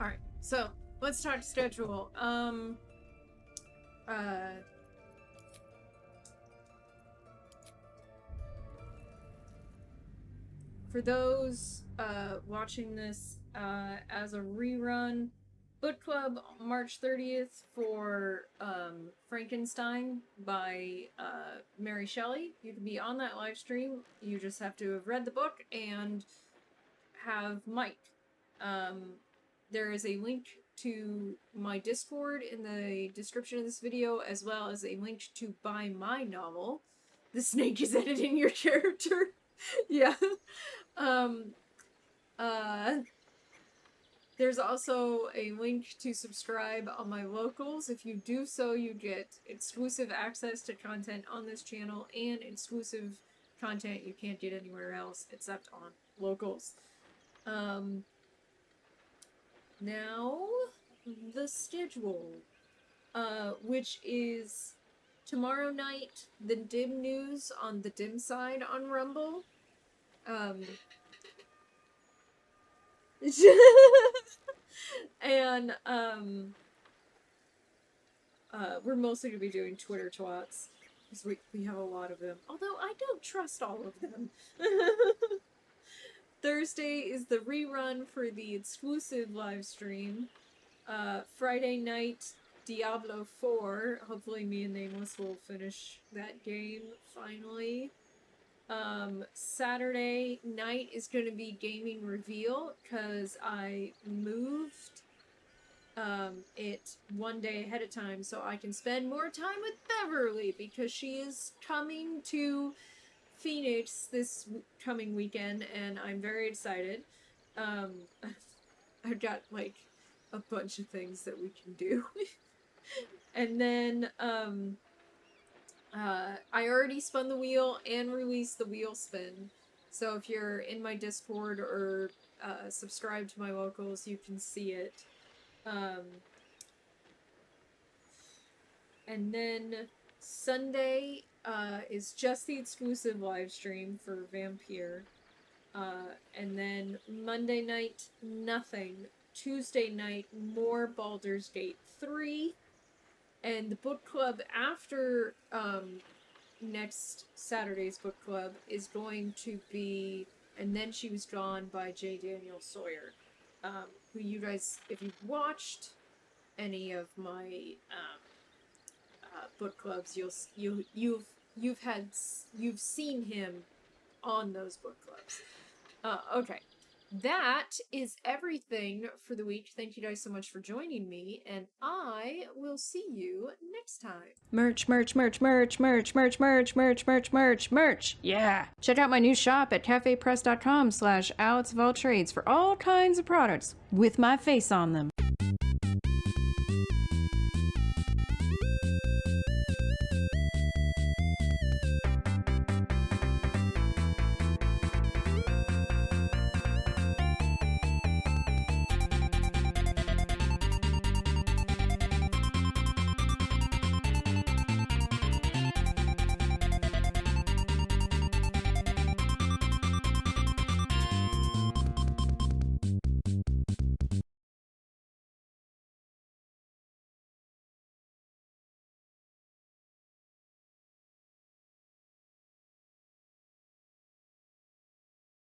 Alright, so let's talk schedule. For those watching this as a rerun, book club March 30th for Frankenstein by Mary Shelley. You can be on that live stream. You just have to have read the book and have mic. There is a link to my Discord in the description of this video, as well as a link to buy my novel. The snake is editing your character. Yeah. There's also a link to subscribe on my locals. If you do so, you get exclusive access to content on this channel and exclusive content you can't get anywhere else except on locals. Now, the schedule, which is tomorrow night, the dim news on the dim side on Rumble. And, we're mostly going to be doing Twitter twats, because we have a lot of them. Although, I don't trust all of them. Thursday is the rerun for the exclusive live stream. Friday night, Diablo 4. Hopefully me and Nameless will finish that game finally. Saturday night is going to be Gaming Reveal, because I moved it one day ahead of time so I can spend more time with Beverly, because she is coming to Phoenix this coming weekend, and I'm very excited. I've got, like, a bunch of things that we can do. And then, I already spun the wheel and released the wheel spin. So if you're in my Discord or subscribe to my locals, you can see it. And then Sunday is just the exclusive live stream for Vampire. And then Monday night, nothing. Tuesday night, more Baldur's Gate 3. And the book club after next Saturday's book club is going to be And Then She Was Gone by J. Daniel Sawyer. Who you guys, if you've watched any of my book clubs, you've seen him on those book clubs. Okay. that is everything for the week. Thank you guys so much for joining me, and I will see you next time. Merch, merch, merch, merch, merch, merch, merch, merch, merch, merch, merch. Yeah. Check out my new shop at cafepress.com/AlexofAllTrades for all kinds of products with my face on them.